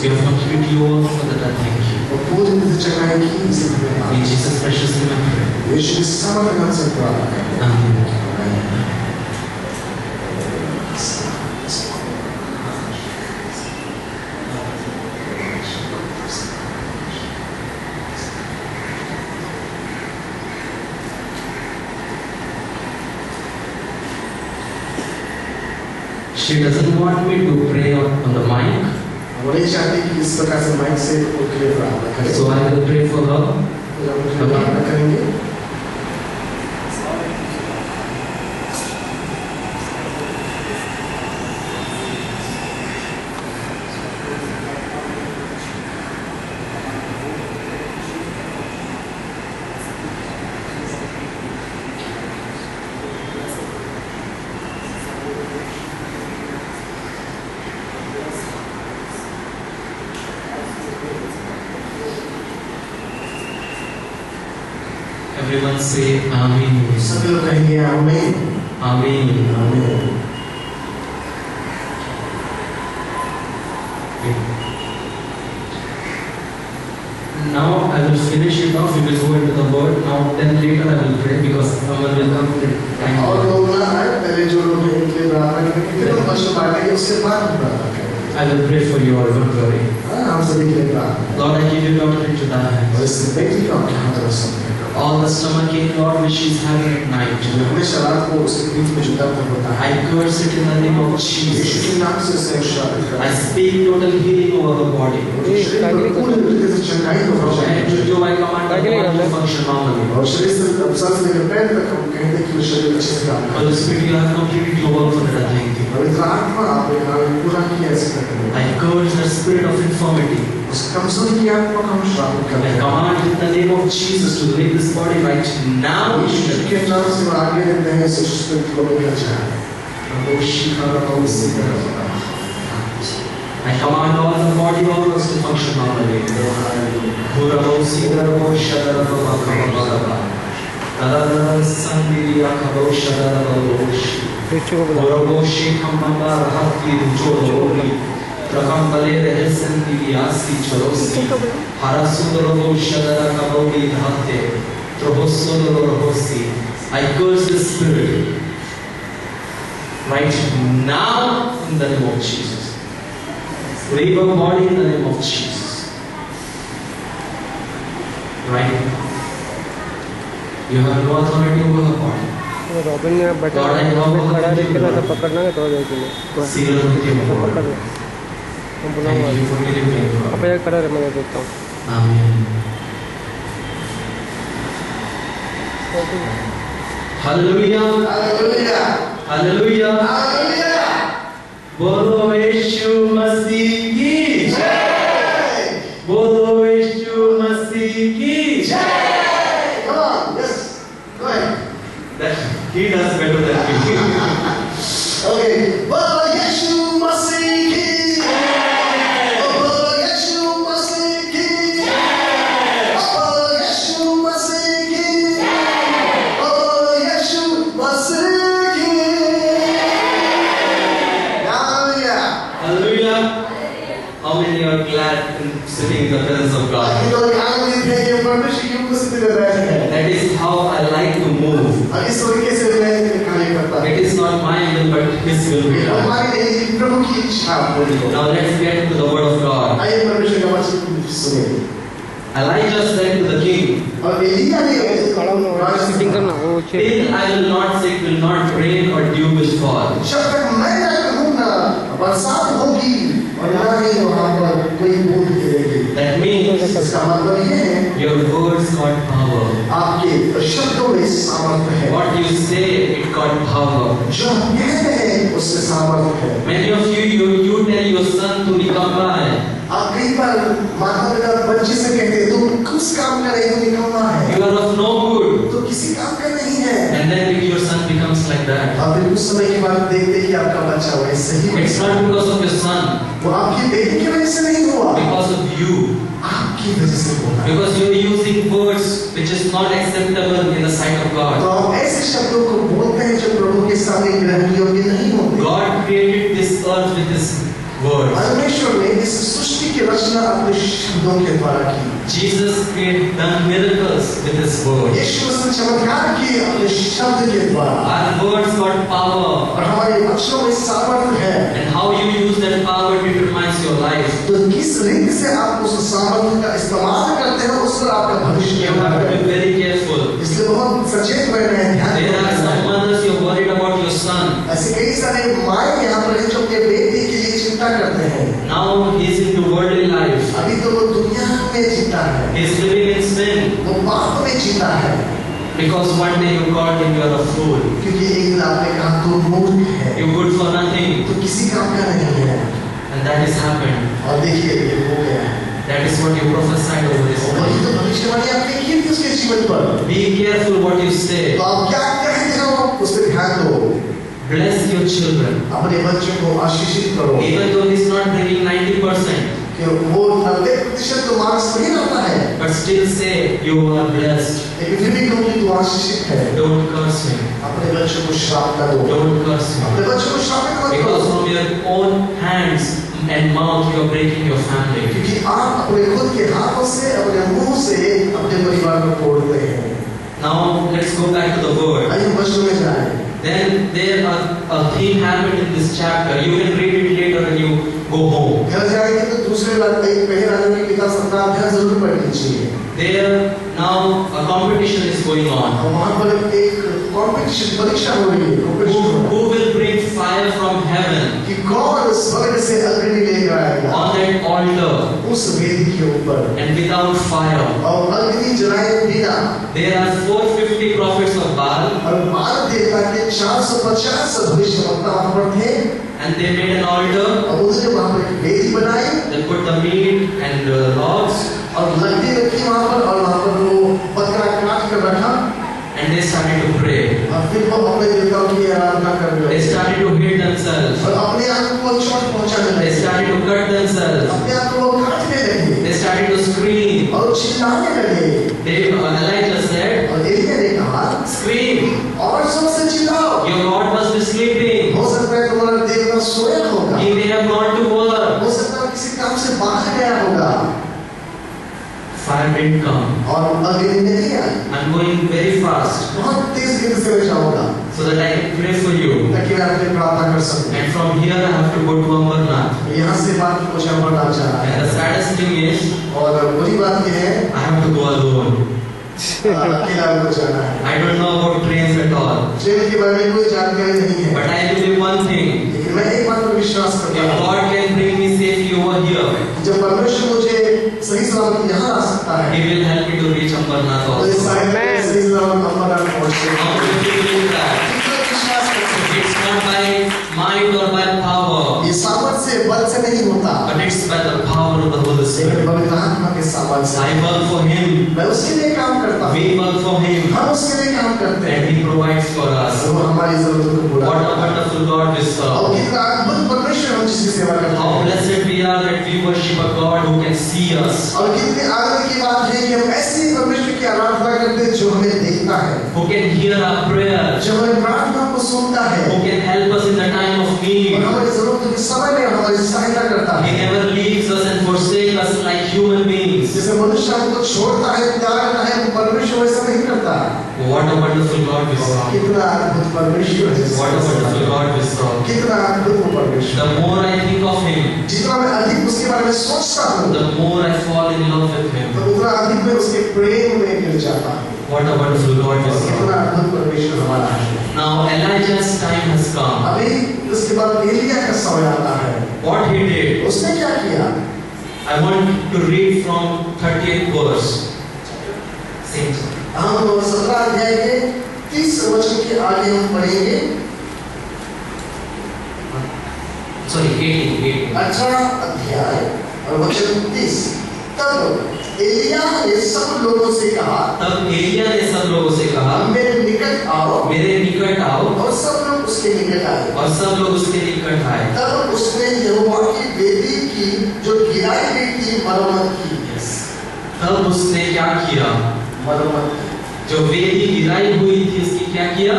We have contributed you all for that. I thank you. In Jesus' precious name I pray. Amen. She doesn't want me to pray on the mic. So I will pray for her. Okay. Everyone say Amen. सभी लोग कहेंगे आमीन. Amen. आमीन. Now I will finish it off. We will go into the word. Now then later I will pray because someone will come to time. और लोग ना आए पहले जो लोग हैं इनके लिए प्रार्थना करेंगे फिर हम बच्चों बांटेंगे उसके बाद हम प्रार्थना करेंगे. I will pray for you all. Don't worry. हम सभी के लिए प्रार्थना. Lord, I give you daughter into thy hands. और इस बेटी को आपके हाथ में सौंप देता हूं. All the stomach ache, Lord, which she is having at night. हमेशा रात को उसके पीठ में जो दर्द होता है. I curse it in the name of Jesus. यीशु के नाम से उसे श्राप करता हूं. I speak total healing over her body. शरीर पर पूरी तरीके से चंगाई हो जाए. जो I command the body to function normally. और शरीर से सर से लेकर पैर तक हम कहेंगे कि शरीर अच्छे से काम करे. For the Spirit you have completed your work for that. I thank you. पवित्र आत्मा आपने काम पूरा किया ऐसे करके. I curse the spirit of infirmity. उस कमजोरी की आत्मा को हम श्राप करते I हैं. command in the name of Jesus to leave this body right now. यीशु के नाम से हम आगे देते हैं इस स्पिरिट को लेकर जाए. I command all the body organs to function normally. I curse the spirit right now in the name of Jesus. Leave our body in the name of Jesus. right? You have no authority over her body. Robin ने बैठा God, I know robin how खड़ा to रह के do ना it. पकड़ना है तो जाएगी Seal her with your पकड़ word. ले हम बुलाऊंगा Thank you for delivering her. अब ये खड़ा रहे मैं देखता हूँ Amen. Hallelujah. Hallelujah Hallelujah. Hallelujah बोलो यीशु मसीह की जय बोलो यीशु मसीह की जय come on yes go ahead That he does better than me. okay बोलो यीशु मसीह की बोलो यीशु मसीह की बोलो यीशु मसीह की बोलो यीशु मसीह की hallelujah Hallelujah. How many are glad in sitting in the presence of God? ये लोग आनंदित हैं कि परमेश्वर की उपस्थिति में बैठे हैं That is how I like to move. और इस तरीके से मैं कार्य करता हूँ It is not my will, but His will be done. हमारी नहीं प्रभु की इच्छा पूरी हो Now let's get to the word of God. आइए परमेश्वर का वचन सुने Elijah said to the king, और एलिया ने खड़ा होना सीटिंग करना वो "Till I will not say, it will not rain or dew will fall." जब तक मैं न कहूँ ना बरसात होगी और ना ही वहाँ पर कोई बूंद गिरेगी That means इसका मतलब ये है your words got power. आपके शब्दों में सामर्थ्य है What you say, it got power. जो हम कहते हैं उसमें सामर्थ्य है Many of you tell your son to निकम्मा है. आप कई बार माता पिता बच्चे से कहते हैं तुम कुछ काम करे तुम निकम्मा है You are of no good. तो किसी काम का नहीं है And then your son becomes like that. आप फिर कुछ समय के बाद देखते हैं कि आपका बच्चा वैसे ही It's not because of your son, वो आपकी बेटी की वजह से नहीं हुआ because of you. आपकी वजह से हुआ Because you are using words which is not acceptable in the sight of तो God. आप ऐसे शब्दों को बोलते हैं जो प्रभु के सामने ग्रहण योग्य नहीं होते God created this earth with His words. परमेश्वर ने इस सृष्टि की रचना अपने शब्दों के द्वारा की Jesus done miracles with His words. यीशु उसने चमत्कार किए अपने शब्द के द्वारा Our words got power, और हमारे अक्षरों में सामर्थ्य है and how you use that power determines your life. तो किस रीति से आप उस सामर्थ्य का इस्तेमाल करते हैं उस पर आपका भविष्य You निर्भर have to है be very careful. इसलिए बहुत सचेत रहना है ध्यान There are रखना some है mothers you're worried about your son. ऐसे कई सारे माए यहाँ पर हैं जो अपने बेटे के लिए चिंता करते हैं Now he's into worldly life. अभी तो वो दुनिया में जीता है He's living in sin. वो पाप में जीता है Because one day you called him you are a fool. क्योंकि एक दिन आपने कहा तू मूर्ख है You're good for nothing. तो किसी काम का नहीं है And that has happened. और देखिए ये हो गया है That is what you prophesied over this और वही man. तो भविष्यवाणी आपने की थी उसके जीवन पर Be careful what you say. तो आप क्या कहते हो उस पर ध्यान दो Bless your children. अपने बच्चों को आशीषित करो Even though he's not bringing 90%, कि वो 90% तो मार्क्स नहीं लाता है but still say you are blessed. लेकिन फिर भी कहूँ कि तू आशीषित है Don't curse him. अपने बच्चों को श्राप न दो Don't curse अपने him. बच्चों को श्राप मत Because करो from your own hands and mouth you are breaking your family. क्योंकि आप अपने खुद के हाथों से अपने मुंह से अपने परिवार को तोड़ते हैं Now let's go back to the word. आइए वचन में जाएं Then there are a theme happened in this chapter. You can read it later when you go home. घर जाएंगे तो दूसरे पहले राजा की किताब 17 अध्याय जरूर पढ़ लीजिए There now a competition is going on. और वहाँ पर एक कंपटीशन परीक्षा हो रही है competition हो रहा Who will bring fire from heaven है कि कौन स्वर्ग से अग्नि लेकर आएगा on that altar उस वेदी के ऊपर and without fire? और अग्नि जलाए बिना There are 450 prophets of Baal और बाल देवता के 450 भविष्यवक्ता वहाँ पर थे and they made an altar. और उन्होंने वहाँ पर एक वेदी बनाई They put the meat and logs और लकड़ी रखी वहाँ पर और वहाँ पर वो बकरा काट कर रखा and they started to pray. और फिर वो अपने देवताओं की आराधना कर They रहे started to hit themselves. और अपने आप को चोट पहुंचाने They लगे started to cut themselves. अपने आप को काटने लगे They started to scream. और चिल्लाने लगे Elijah said, और एलिया ने कहा "Scream! और जोर से चिल्लाओ Your God must be sleeping. हो सकता है तुम्हारा देवता सोया होगा He may have gone to work." हो सकता है किसी काम से बाहर गया होगा Fire didn't come. और अग्नि नहीं आई I'm going very fast. Fast, बहुत तेज गति से मैं जाऊंगा so that I can pray for you. ताकि मैं अपनी प्रार्थना कर सकूं। And from here I have to go to Amarnath. यहाँ से बात मुझे अमरनाथ जाना है। And the saddest thing is, और बुरी बात यह है I have to go alone. अकेला मुझे जाना है। I don't know about trains at all. Train के बारे में कोई जानकारी नहीं है। But I believe one thing. लेकिन मैं एक बात पर विश्वास करता If हूँ। God can bring me safely over here, जब परमेश्वर मुझे सही सलामत यहाँ ला सकता है, He will help me to reach Amarnath तो also. इस साइड में सही सलामत अमरनाथ पहुँच How सकते many people believe that? हैं। विश्वास करते हैं। It's not by might or by power, ये सामर्थ से बल से नहीं होता, but it's by the power of the Holy लेकिन Spirit. पवित्र आत्मा के सामर्थ से। I work for Him. मैं उसके लिए काम करता हूँ। We work for Him. हम उसके लिए काम करते हैं। And He provides for us. वो हमारी जरूरतों को पूरा What a करता है। wonderful God we और serve. कितना अद्भुत परमेश्वर हम जिसकी सेवा करते How हैं। blessed we are that we worship a God who can see us, और कितने आनंद की बात है कि हम ऐसे परमेश्वर की आराधना करते हैं जो हमें देखता है, who can hear our prayer, जो हमारी प्रार्थना को सुनता है, who can help us in the time of और need. हमारी जरूरतों के समय में हमारी सहायता करता He है। never leaves us and forsakes us like human beings. जैसे मनुष्य हमको छोड़ता है, त्याग करता है, वो परमेश्वर वैसा नहीं करता। What a wonderful God we serve. कितना अद्भुत परमेश्वर है। What a wonderful God we serve. कितना अद्भुत वो परमेश्वर। The more I think of Him, जितना मैं अधिक उसके बारे में सोचता हूँ, the more I fall in love with Him. तो उतना अधिक मैं उसके प्रेम में गिर जाता हूँ। What a wonderful God we और serve. कितना अद्भुत परमेश्वर हमारा है। Now Elijah's time has come. अभी उसके बाद एलिया का समय आता है। What he did, उसने क्या किया? I want to read from 38th verse. Same. हम 17 अध्याय के 30 वचन के आगे हम पढ़ेंगे। Sorry, 18. 18 अध्याय और वचन 30। तब एलिया ने सब लोगों से कहा, तब एलिया ने सब लोगों से कहा, मेरे निकट आओ, मेरे निकट आओ, और सब लोग उसके निकट आए। और सब लोग उसके निकट आए। तब उसने यहोवा की वेदी की जो गिराई गई थी मरम्मत की। तब उसने क्या किया? मरम्मत की। जो वेदी गिराई हुई थी उसकी क्या किया?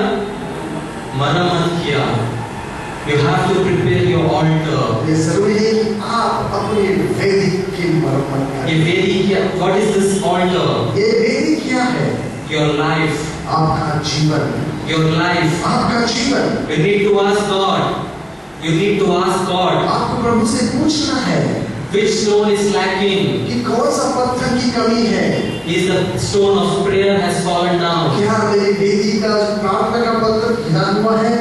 मरम्मत किया। You have to prepare your altar. ये जरूरी है कि आप अपनी वेदी की मरम्मत करें। ये वेदी क्या? What is this altar? ये वेदी क्या है? Your life. आपका जीवन। Your life. आपका जीवन। You need to ask God. You need to ask God. आपको प्रभु से पूछना है Which stone is lacking? कि कौन सा पत्थर की कमी है? Is the stone of prayer has fallen down? क्या मेरी वेदी का प्रार्थना का पत्थर गिरा हुआ है?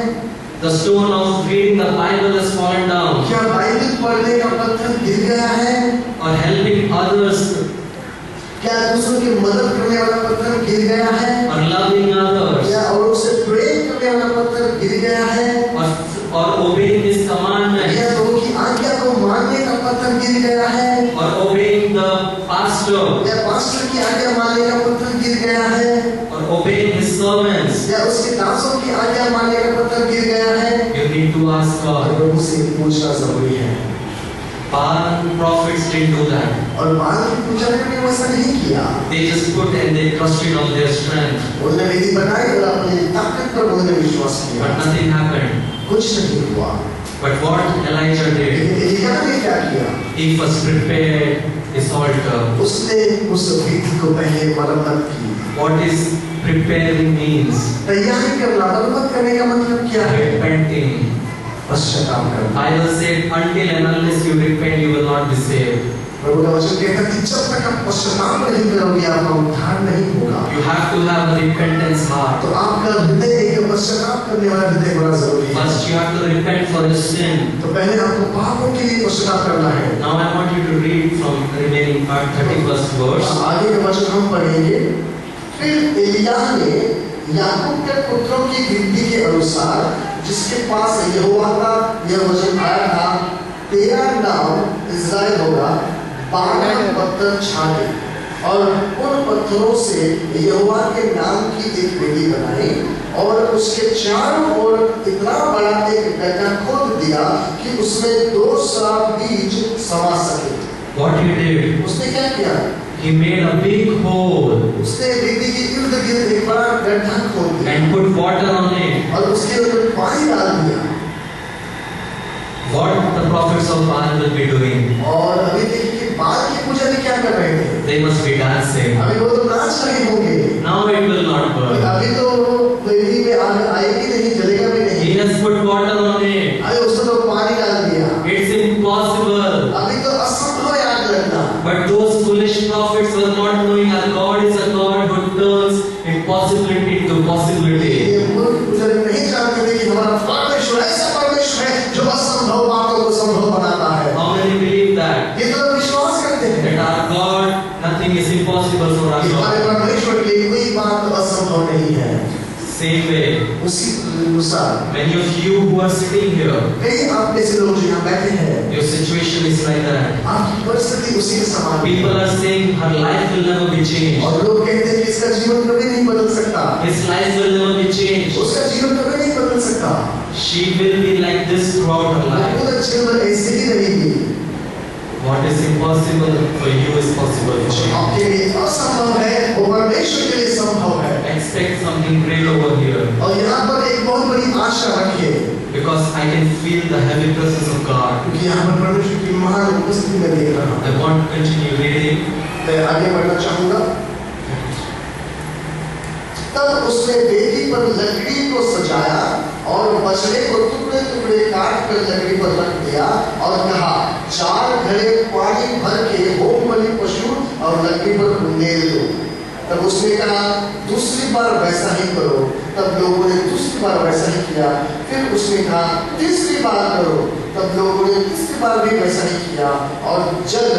The stone of reading the Bible has fallen down. क्या बाइबल पढ़ने का पत्थर गिर गया है? Or helping others? क्या दूसरों की मदद करने वाला पत्थर गिर गया है? Or loving others? क्या औरों से प्रेम करने वाला पत्थर गिर गया है? Or obeying His commandments? क्या प्रभु की आज्ञा को मानने का पत्थर गिर गया है? Or obeying the pastor? या पास्टर की आज्ञा मानने का पत्थर गिर गया है? Or obeying His servants? या उसके दासों की आज्ञा मानने का पत्थर गिर गया है? You need to ask और God. प्रभु से पूछना जरूरी है। Baal prophets didn't do that. और बाल की पूजा ने वैसा नहीं किया। They just put and they trusted on their strength. उन्होंने वेदी बनाई और अपनी ताकत पर उन्होंने विश्वास किया। But nothing happened. कुछ नहीं हुआ। But what Elijah did, लेकिन एलिया ने क्या किया? he first prepared his altar. उसने उस वेदी को पहले मरम्मत की। What is preparing means? तैयारी करना, मरम्मत करने का मतलब क्या है? Repenting. पश्चाताप करना। Bible said, until and unless you repent, you will not be saved. प्रभु का वचन कहता है कि जब तक आप पश्चाताप नहीं करोगे आपका उद्धार नहीं होगा। You have to have a repentance heart. तो आपका हृदय एक पश्चाताप करने वाला हृदय होना जरूरी है। First, you have to repent for your sin. तो पहले आपको पापों के लिए पश्चाताप करना है। Now, I want you to read from the remaining part, 31st verse. आगे का वचन हम पढ़ेंगे। फिर एलिया ने याकूब के पुत्रों की गिनती के अनुसार जिसके पास यहोवा का यह वचन आया था, तेरा नाम इस्राएल होगा, 12 पत्थर छाटे और उन पत्थरों से यहोवा के नाम की एक वेदी बनाई और उसके चारों ओर इतना बड़ा एक गड्ढा खोद दिया कि उसमें 2 सा बीज समा सके। What he did, उसने क्या किया? he made a big hole उसने वेदी के इर्द गिर्द एक बड़ा गड्ढा खोद दिया and put water on it. और उसके ऊपर पानी डाल दिया। What the prophets of Baal will be doing? और अभी देखिए कि बाल के पुजारी क्या कर रहे थे? They must be dancing. अभी वो तो नाच रहे होंगे। Now it will not burn. अभी तो possibility to possibility. ये मूर्ख बुजुर्ग नहीं जानते थे कि हमारा परमेश्वर ऐसा परमेश्वर है जो असंभव बातों को संभव बनाता है। How many believe that? ये तो लोग विश्वास करते हैं That our God, nothing is impossible for our कि हमारे God. परमेश्वर के लिए कोई बात असंभव नहीं है। Same way, उसी अनुसार many of you who are sitting here, कई आप में से लोग जो यहाँ बैठे हैं, your situation is like that. आपकी परिस्थिति उसी के समान है। People are saying her life will never be changed. और लोग कहते हैं कि इसका जीवन कभी नहीं बदल सकता, His life will never be changed. उसका जीवन कभी नहीं बदल सकता, She will be like this throughout her वो life. पूरा जीवन ऐसे ही रहेगी। What is impossible for you is possible for you. आपके लिए असंभव है, वो परमेश्वर के लिए संभव है। Expect something great over here, और यहाँ पर एक बहुत बड़ी आशा रखिए, because I can feel the heavy presence of God. क्योंकि यहाँ पर परमेश्वर की महान उपस्थिति में देख रहा हूँ। I want to continue reading. मैं आगे बढ़ना चाहूँगा। तब उसने वेदी पर लकड़ी को सजाया और बछड़े को टुकड़े टुकड़े काट कर लकड़ी पर रख दिया और कहा, 4 घड़े पानी भर के होम बलि पशु और लकड़ी पर उंडेल दो। तब उसने कहा, दूसरी बार वैसा ही करो। तब लोगों ने दूसरी बार वैसा ही किया। फिर उसने कहा, तीसरी बार करो। तब लोगों ने तीसरी बार भी वैसा ही किया और जल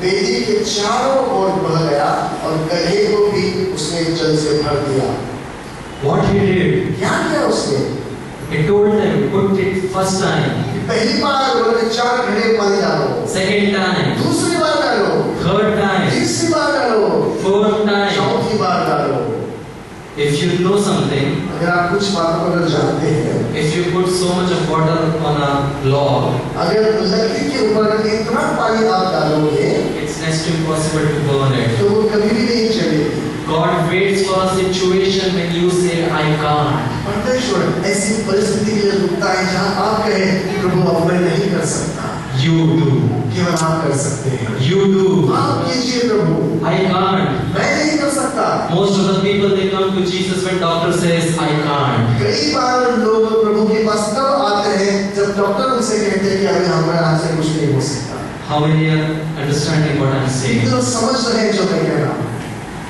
वेदी के चारों ओर बह गया और गड्ढे को भी उसने जल से भर दिया। What he did, क्या किया उसने? he told them, put it first time, पहली बार उन्होंने 4 घड़े पानी डालो, second time, दूसरी बार डालो, third time, तीसरी बार डालो, fourth time. चौथी बार डालो। If you know something, अगर आप कुछ बातों को अगर जानते हैं, if you put so much of water on a log, अगर लकड़ी के ऊपर अगर इतना पानी आप डालोगे, it's next to impossible to burn it. तो वो कभी भी नहीं जलेगी। God waits for a situation when you say, I can't. परमेश्वर ऐसी परिस्थिति के लिए रुकता है जहाँ आप कहें, प्रभु अब मैं नहीं कर सकता। You do. केवल आप कर सकते हैं। You do. आप कीजिए प्रभु, I can't. मैं नहीं कर सकता। Most of the people, they come to Jesus when doctor says, I can't. कई बार लोग प्रभु के पास तब आते हैं जब डॉक्टर उनसे कहते हैं कि अभी हमारे हाथ से कुछ नहीं हो सकता। How many are understanding what I'm saying? तो समझ रहे हैं जो मैं कह रहा हूँ।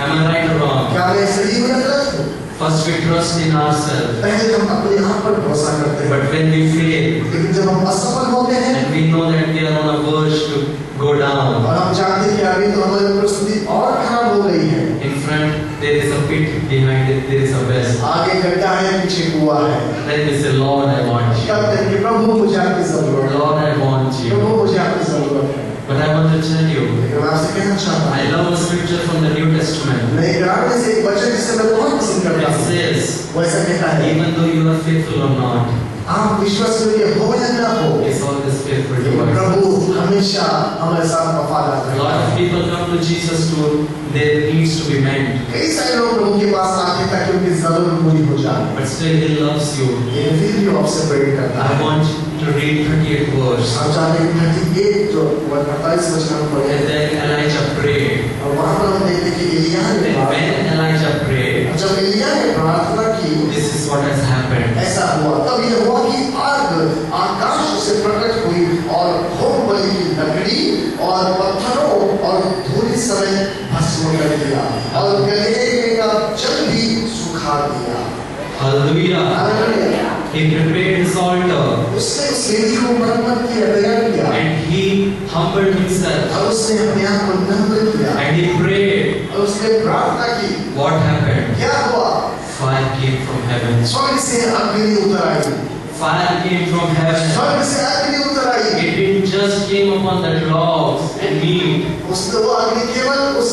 Am I right or wrong? क्या मैं सही हूँ या गलत हूँ? First we trust in ourselves. पहले हम अपने आप पर भरोसा करते हैं, But when we fail, लेकिन जब हम असफल होते हैं and we know that we are on a verge to go down, और हम जानते हैं कि अभी तो हमारी परिस्थिति और खराब हो गई है, in front there is a pit, behind it there is a well. आगे गड्ढा है, पीछे कुआं है, Then we say, Lord, I want तब you. तक कि प्रभु मुझे आपकी जरूरत है, Lord, I want you. प्रभु मुझे आपकी जरूरत है। But I want to tell you, लेकिन मैं आपसे कहना चाहता I हूँ, love a scripture from the New Testament. मैं कुरान में से एक वचन जिसे मैं बहुत पसंद करता It हूँ, says, वो ऐसा कहता है, even though you are faithful or not, आप विश्वास योग्य हो या न हो, it's always faithful to us. प्रभु हमेशा हमारे साथ वफादार A रहता lot है। of people come to Jesus to their needs to be met, कई सारे लोग प्रभु के पास आते हैं ताकि उनकी जरूरत पूरी हो जाए, but still He loves you. लेकिन फिर भी आपसे प्रेरित करता I है। want you to read 38 verse. हम चाहते हैं 38 जो 48 वचन हम पढ़े, And then Elijah prayed. और वहाँ पर हम देखते हैं कि एलिय्याह ने And when Elijah prayed, जब एलिय्याह ने प्रार्थना की, this is what has happened. ऐसा हुआ। तब ये हुआ कि आग आकाश से प्रकट हुई और होम बलि की लकड़ी और पत्थरों और धूलि समेत भस्म कर दिया और गड्ढे का जल भी सुखा दिया। Hallelujah. Hallelujah. He prepared his altar उसने उस वेदी को मरम्मत किया, तैयार किया and he humbled himself और उसने अपने आप को नम्र किया and he prayed. और उसने प्रार्थना की। What happened? क्या हुआ? Fire came from heaven. स्वर्ग से अग्नि उतर आई, Fire came from heaven. स्वर्ग से अग्नि उतर आई। It didn't just came upon the logs and meat, उसने वो अग्नि केवल उस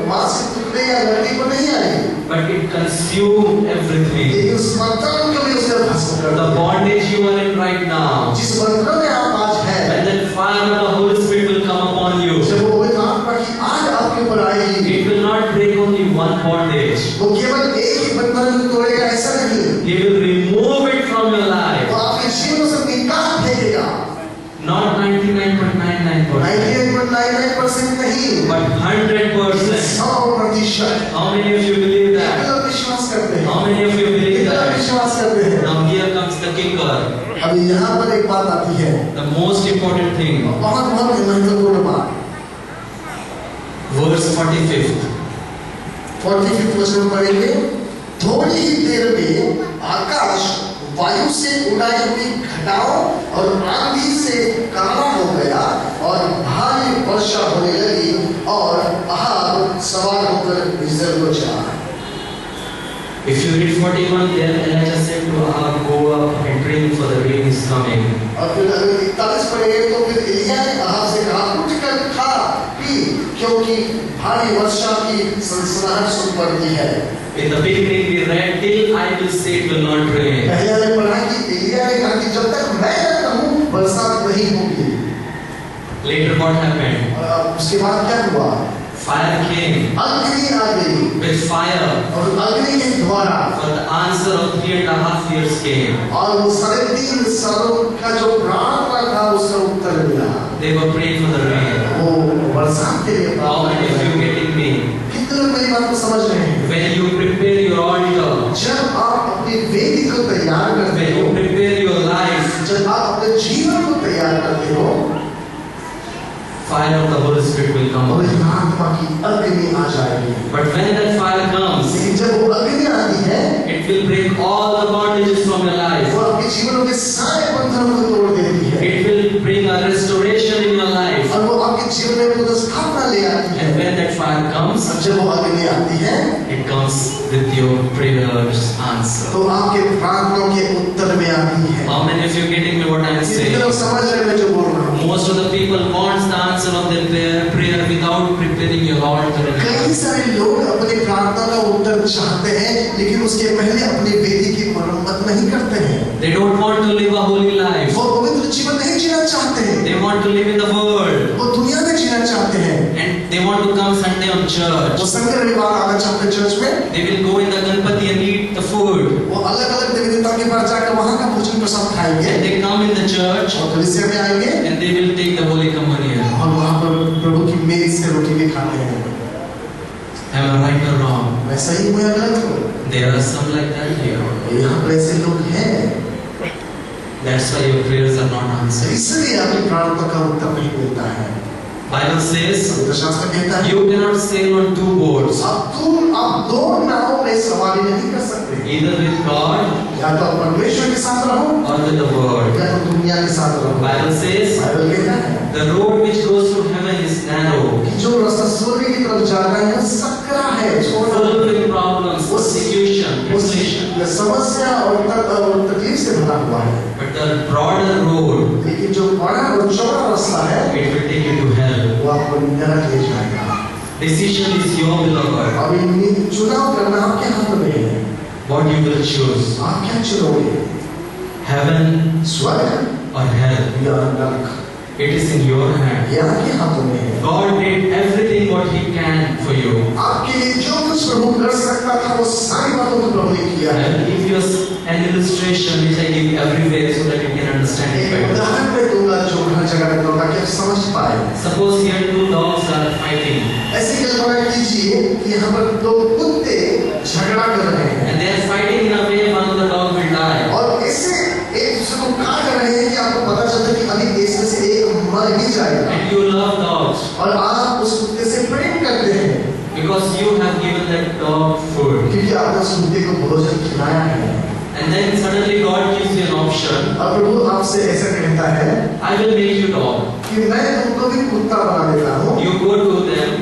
मांस के टुकड़े या लकड़ी पर नहीं आई, but it consumed everything. लेकिन उस बर्तन को भी उसने भस्म कर The दिया। bondage you are in right now, जिस बर्तन में आप आज हैं, when that fire of the Holy Spirit will come upon you, जब वो पवित्र आत्मा की आग आपके ऊपर आएगी, it will not break only one bondage. वो केवल एक ही बंधन को तोड़ेगा ऐसा नहीं, He will remove it from your वो life. आपके जीवन से निकाल फेंकेगा। Not 99.99%, 98.99% नहीं, but 100%. 100%। How many of you believe कितने that? लोग विश्वास करते हैं? How many of you believe कितने लोग that? विश्वास करते हैं? Now here comes the kicker, अभी यहाँ पर एक बात आती है, the most important thing. बहुत बहुत महत्वपूर्ण बात। Verse 45th. 45 वचन पढ़ेंगे। उड़ाई हुई घटाओं और आंधी से काला हो गया और भारी वर्षा होने लगी और अहाब सवार होकर इस्राएल को चला। If you read 41, then Elijah said to Ahab, "Go up and drink, for the rain is coming." और फिर अगर 41 पढ़ेंगे तो फिर एलिया ने अहाब से कहा, उठ कर खा पी, क्योंकि भारी वर्षा की सनसनाहट सुन पड़ती है। In the beginning we read, "Till I will say it will not rain." पहले हमने पढ़ा कि एलिया ने कहा कि जब तक मैं न कहूं बरसात नहीं होगी। Later what happened? और उसके बाद क्या हुआ? Fire came. अग्नि आ गई With fire. और अग्नि के द्वारा For the answer of 3.5 years came. और वो 3.5 सालों का जो प्रार्थना था उसका उत्तर मिला। They were praying for the rain. वो बरसात के लिए How many of you getting me? कितने लोग मेरी बात को समझ रहे हैं? When you prepare your altar, जब आप अपनी वेदी को तैयार करते when हो, you prepare your life, जब आप अपने जीवन को तैयार करते हो, fire of the Holy Spirit will come. पवित्र आत्मा की अग्नि आ जाएगी। But when that fire comes, लेकिन जब वो अग्नि आती है, it will break all the bondages from your life. वो आपके जीवनों के सारे बंधनों को तोड़ देती है। It will bring a restoration in your life. और वो आपके जीवन में पुनर्स्थापना ले आती है। And when that fire comes, और जब वो अग्नि आती है, it comes with your prayers answer. तो आपके प्रार्थनाओं के उत्तर में आती है। How many of you getting me what I am कितने लोग saying? समझ रहे हैं मैं जो बोल रहा हूँ? Most of the people wants the answer of their prayer without preparing your altar. कई सारे लोग अपनी प्रार्थना का उत्तर चाहते हैं, लेकिन उसके पहले अपनी वेदी की मरम्मत नहीं करते हैं। They don't want to live a holy life. वो पवित्र जीवन नहीं जीना चाहते हैं। They want to live in the world. वो दुनिया में जीना चाहते हैं। And they want to come Sunday on वो church. संडे रविवार आना चाहते हैं चर्च में। They will go in the Ganpati and eat the food. वो अलग-अलग देवी देवताओं के पास जाकर वहाँ का भोजन प्रसाद खाएंगे। And they come in the church और कलीसिया में आएंगे and they will take the Holy Communion. और वहाँ पर प्रभु की मेज से रोटी भी खाते हैं। Am I right or wrong? मैं सही हूँ या गलत हूँ? There are some like that here. यहाँ पर ऐसे लोग हैं। That's why your prayers are not answered. इसलिए आपकी प्रार्थना का उत्तर नहीं मिलता है। Bible says पवित्र शास्त्र कहता है you cannot sail on two boats, आप दो नावों में सवारी नहीं कर सकते। either with God या तो आप परमेश्वर के साथ रहो or with the world. या तो दुनिया के साथ रहो। Bible says बाइबल कहता है the road which goes to heaven is narrow, कि जो रास्ता स्वर्ग की तरफ जाता है वो सकरा है, छोटा full with problems, persecution, tribulation. है, समस्या और तकलीफ से भरा हुआ है। But the broader road, लेकिन जो बड़ा और चौड़ा रास्ता है it will take you to hell. वो आपको नरक ले जाएगा। Decision is your beloved. अब ये चुनाव करना आपके हाथ में है। What you will choose, आप क्या चुनोगे? heaven स्वर्ग or hell. या नरक? It is in your hand. ये आपके हाथों में है। God did everything what He can for you. आपके लिए जो कुछ प्रभु कर सकता था वो सारी बातों को प्रभु ने किया I है। will give you an illustration which I give everywhere so that you can understand it एक better. उदाहरण मैं दूंगा जो हर जगह में दूंगा कि आप समझ पाए। Suppose here two dogs are fighting ऐसी कल्पना कीजिए कि यहाँ पर दो कुत्ते झगड़ा कर रहे हैं and they are fighting in a way one of the dog will die. और ऐसे एक दूसरे को काट रहे हैं कि आपको पता चलता है कि अभी इसमें से एक मर ही जाएगा And you love dogs और आप उस कुत्ते से प्रेम करते हैं because you have given that dog food. क्योंकि आपने उस कुत्ते को भोजन खिलाया है। And then suddenly God gives you an option. और प्रभु आपसे ऐसा कहता है I will make you dog. कि मैं तुमको भी कुत्ता बना देता हूँ। You go to them.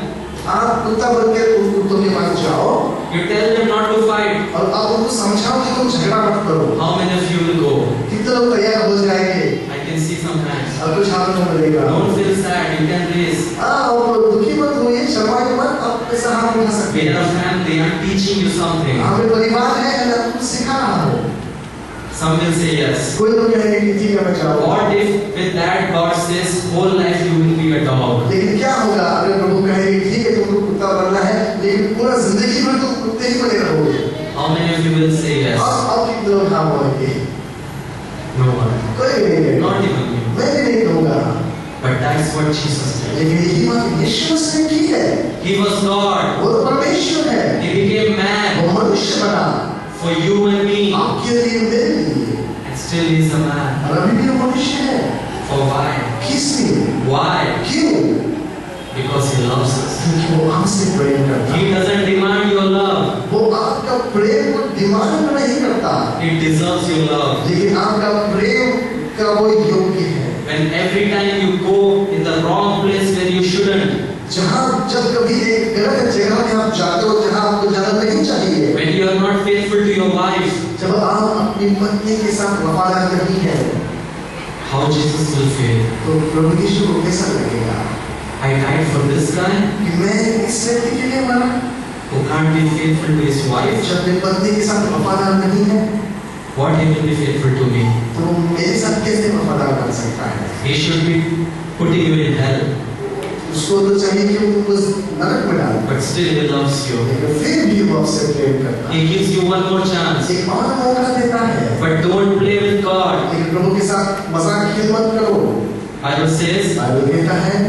आप कुत्ता बनके उन कुत्तों के पास जाओ You tell them not to fight. और आप उनको समझाओ कि तुम झगड़ा मत करो। How many of you will go? कितने लोग तैयार हो जाएंगे? I can see some hands. अब कुछ हाथ में मिलेगा। Don't feel sad. You can raise. और दुखी मत होइए, शर्माइए मत, आप ऐसा हाथ उठा सकते We हैं। are a family. I'm teaching you something. हमें परिवार है, मैं आपको सिखा रहा हूँ। Some will say yes. कोई लोग कहेंगे कि ठीक है मैं चाहूँगा। What if with that God says whole life you will be a dog? लेकिन क्या होगा अगर प्रभु कहेंगे ठीक है तुमको कुत्ता बनना है, लेकिन पूरा जिंदगी भर तुम कुत्ते ही बने रहोगे। How many of you will say yes? अब कितने लोग हाँ बोलेंगे? No one. कोई भी नहीं कहेगा। Not even you. मैं भी नहीं कहूँगा। But that's what Jesus did. लेकिन यही बात यीशु मसीह ने की है। He was God. वो तो परमेश्वर है। He became man वो मनुष्य बना for you and me. आपके लिए मेरे लिए। And still he is a man. और अभी भी वो मनुष्य है। For why? किस लिए? Why? क्यों? because He loves us. क्योंकि वो आपसे प्रेम करता He है। doesn't demand your love. वो आपका प्रेम को डिमांड नहीं करता, He deserves your love. लेकिन आपका प्रेम का वो योग्य है। When every time you go in the wrong place where you shouldn't, जब कभी एक गलत जगह में आप जाते हो जहाँ आपको जाना नहीं चाहिए, when you are not faithful to your wife, जब आप अपनी पत्नी के साथ वफादार नहीं है, how Jesus will feel? तो प्रभु यीशु को कैसा लगेगा I died for this guy कि मैं इस व्यक्ति के लिए मरा, who can't be faithful to his wife. जब अपनी पत्नी के साथ वफादार नहीं है, What he will be faithful to me? तो वो मेरे साथ कैसे वफादार कर सकता है? He should be putting you in hell, उसको तो चाहिए कि वो उस नरक में डाले, but still he loves you. लेकिन फिर भी वो आपसे प्रेम करता है, He gives you one more chance, एक और मौका देता है, but don't play with God. लेकिन प्रभु के साथ मजाक खेल मत करो। Bible says बाइबल कहता है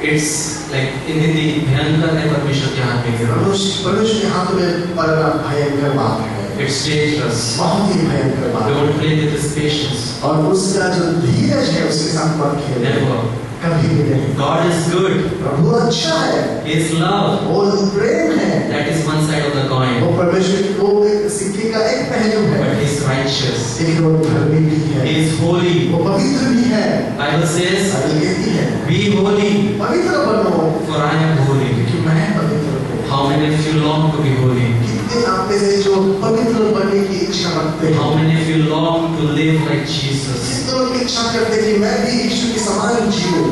it's like in Hindi, भयंकर है परमेश्वर के हाथ में गिरा. मनुष्य के हाथ में पड़ना भयंकर बात है, It's dangerous. बहुत ही भयंकर बात है। Don't play with his patience. और उसका जो धीरज है उसके साथ मत खेलो, Never. कभी भी नहीं। God is good. प्रभु अच्छा है, He is love. वो प्रेम है, That is one side of the वो coin. परमेश्वर वो एक सिक्के का एक पहलू है, But he is righteous. लेकिन वो धर्मी भी है, He is holy. वो पवित्र भी है। Bible says, बाइबल कहती है be holy, पवित्र बनो for I am holy. क्योंकि मैं पवित्र हूँ। How many of you long to be holy? कितने आप में से जो पवित्र बनने की इच्छा रखते हैं, How many of you long to live like Jesus? कितने लोग इच्छा करते हैं कि मैं भी यीशु के समान जीऊं।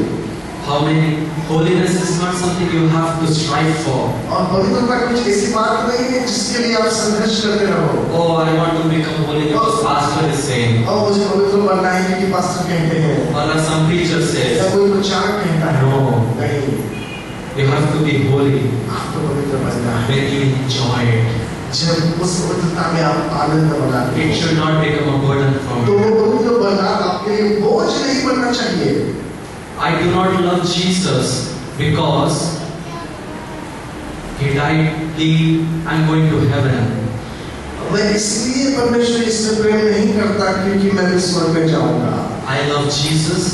How many? Holiness is not something you have to strive for. और पवित्रता कुछ ऐसी बात नहीं है जिसके लिए आप संघर्ष करते रहो। Oh, I want to become holy because pastor is saying. और मुझे पवित्र बनना है क्योंकि पास्टर कहते हैं, Or like some preacher या says. कोई प्रचारक कहता है। No. नहीं, You have to be holy आपको पवित्र बनना है। when you enjoy it. जब उस पवित्रता में आप आनंद मनाते It हैं, should not become a burden for तो you. वो पवित्र बनना आपके लिए बोझ नहीं बनना चाहिए। I do not love Jesus because He died. I'm going to heaven. मैं इसलिए परमेश्वर इससे प्रेम नहीं करता क्योंकि मैं स्वर्ग में जाऊंगा। I love Jesus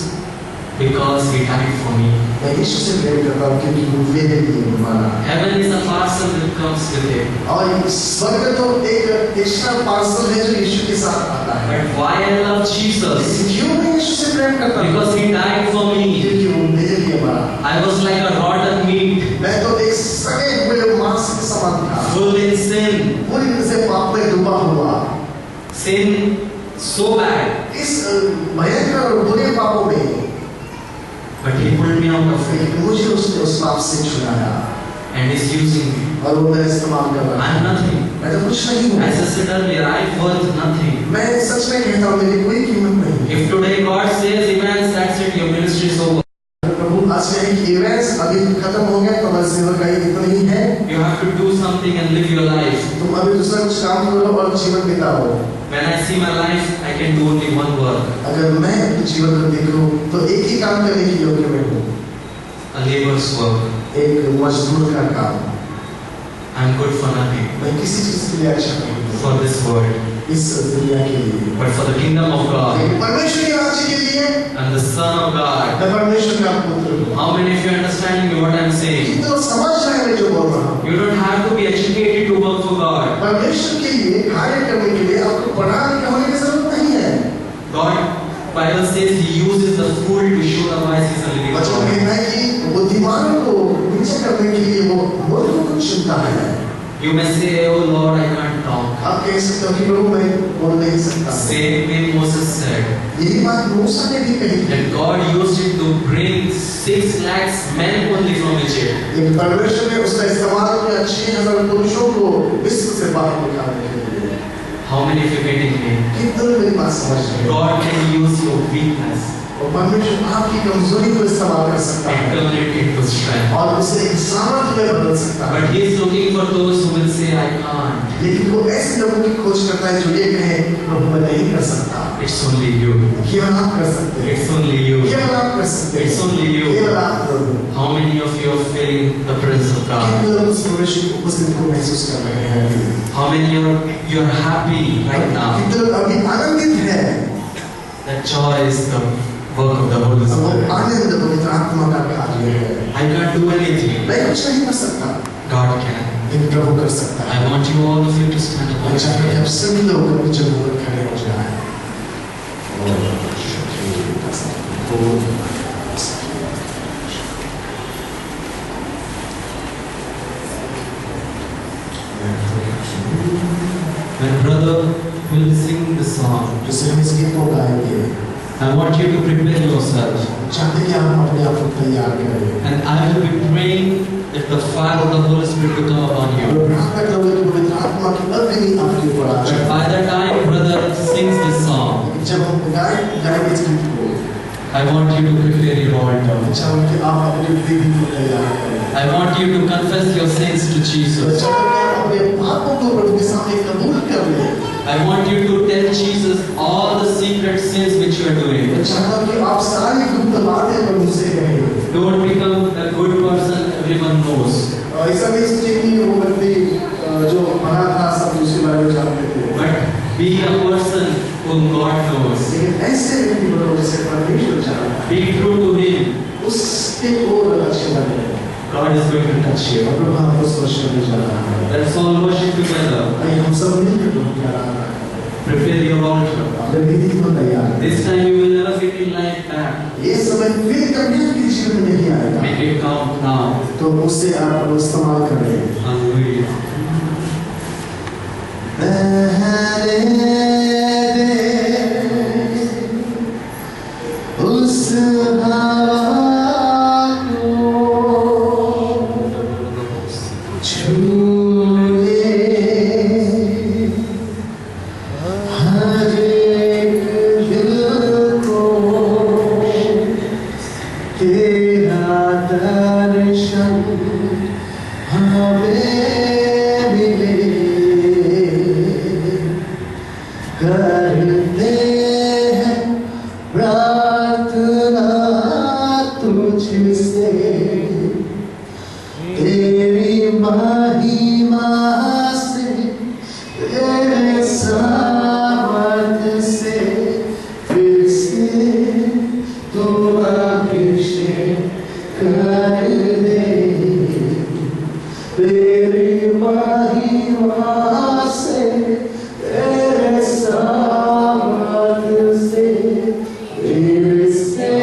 because He died for me. मैं यीशु से प्रेम करता हूँ क्योंकि वो मेरे लिए मरा। Heaven is a parcel that comes with it. और स्वर्ग तो एक एक्स्ट्रा पार्सल है जो यीशु के साथ आता है। But why I love Jesus? क्यों मैं यीशु से प्रेम करता हूँ? Because He died for me. क्योंकि वो मेरे लिए मरा। I was like a rotten meat, मैं तो एक सड़े हुए मांस के समान था, full in sin. पूरी तरह से पाप में डूबा हुआ। Sin so bad. इस भयंकर और बुरे पापों में But He pulled me out of it मुझे उसने उस पाप से छुड़ाया and is using me. और वो मेरा इस्तेमाल कर रहा है। I'm nothing. मैं तो कुछ नहीं हूँ। As I said earlier, I'm worth nothing. मैं सच में कहता हूँ मेरी कोई कीमत नहीं। If today God says, Evans, that's it, your ministry is over. प्रभु आज कहे कि इवेंट्स अभी खत्म हो गए, तुम्हारी सेवकाई इतना ही है, You have to do something and live your life. तुम अभी दूसरा कुछ काम करो और जीवन बिताओ। When I see my life, I can do only one work, अगर मैं अपने जीवन को देखूं तो एक ही काम करने की योग्य मैं हूँ, a labor's work. एक मजदूर का काम। I'm good for nothing, मैं किसी चीज के लिए अच्छा नहीं हूँ for this world, इस दुनिया के लिए, but for the kingdom of God लेकिन परमेश्वर के राज्य के लिए and the Son of God. मैं परमेश्वर का पुत्र हूँ। How many of you understand me what I'm saying? कितने लोग समझ रहे हैं मैं जो बोल रहा हूँ? You don't have to be educated to work for God. परमेश्वर के लिए कार्य करने के लिए आपको पढ़ा लिखा होने की जरूरत नहीं है। God, Bible says He uses the fool to show the wise He's a living वचन God. कहता है कि बुद्धिमानों को नीचे करने के लिए वो मूर्खों को चुनता है। You may say, oh Lord, I can't talk. आप कह सकते हो कि प्रभु मैं बोल नहीं सकता। Same way Moses said यही बात मूसा ने भी कही थी। that God used it to bring 6 lakhs men only from Egypt. लेकिन परमेश्वर ने उसका इस्तेमाल किया 6000 पुरुषों को विश्व से बाहर निकालने के लिए। How many of you getting me? कितने लोग मेरी बात समझ रहे हैं? God can use your weakness और परमेश्वर आपकी कमजोरी को इस्तेमाल कर सकता and है turn it into strength. और उसे एक सामर्थ्य में बदल सकता है। But He is looking for those who will say, I can't. लेकिन वो ऐसे लोगों की खोज करता है जो ये कहें प्रभु मैं नहीं कर सकता। It's only you. केवल आप कर सकते हैं। It's only you. केवल आप कर सकते It's हैं। only you. केवल आप प्रभु। How many of you are feeling the presence of God? कितने लोग उस परमेश्वर की उपस्थिति को महसूस कर रहे हैं? How many of you are happy right now? कितने लोग अभी आनंदित हैं? That joy is the work of the Holy वो Spirit. आनंद पवित्र आत्मा का कार्य है। I can't do anything. मैं कुछ नहीं कर सकता, God can. लेकिन प्रभु कर सकता है। I want you all of you to stand up. मैं चाहता हूं कि आप सभी लोग अपनी जगह पर खड़े हो जाएं। When brother will sing the song, जिसे हम इस गीत को गाएंगे, I want you to prepare yourself. चाहते कि आप अपने आप को तैयार करें। And I will be praying that the fire of the Holy Spirit will come upon you. और प्रार्थना करोगे कि पवित्र आत्मा की अग्नि आपके ऊपर आ जाए। By the time brother sings this song, जब हम गाएंगे इस गीत को, I want you to prepare your altar. चाहूँ कि आप अपने वेदी को तैयार करें। I want you to confess your sins to Jesus. चाहूँ कि आप अपने पापों को प्रभु के सामने कबूल कर लें। I want you to tell Jesus all the secret sins which you are doing. चाहता हूँ कि आप सारी गुप्त बातें प्रभु से कहें। Don't become a good person everyone knows. ऐसा नहीं सोचिए कि वो व्यक्ति जो बना था सब उसके बारे में जानते थे। But be a person whom God knows. लेकिन ऐसे व्यक्ति बनो जैसे परमेश्वर जानता है। Be true to Him. उसके ओर लक्ष्य बने। God is going to touch you. प्रभु आपको स्पर्श करने जा रहा है। Let's all worship together. आइए हम सब मिलकर प्रभु की आराधना करें। Prepare your altar. अपने वेदी को तैयार करें। This time you will never get in life back. ये समय फिर कभी आपके जीवन में नहीं आएगा। Make it count now. तो उससे आप इस्तेमाल करें। Hallelujah. उस हवा को छूले हर एक दिल को तेरा दर्शन हमें मिले करते हैं प्रार्थना तुझसे तेरी महिमा से तेरे सामर्थ से फिर से तू अभिषेक कर दे तेरी महिमा से तेरे सामर्थ से फिर से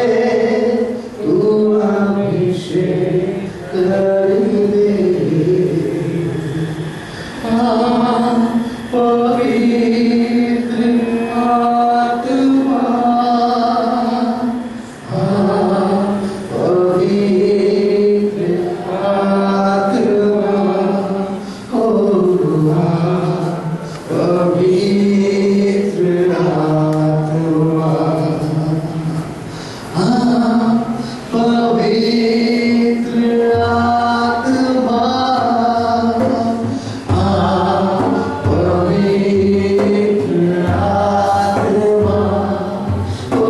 तू अभिषेक कर दे पवित्र आत्मा पवित्र आत्मा हो पवित्र आत्मा पवित्र आत्मा पवित्र आत्मा ओ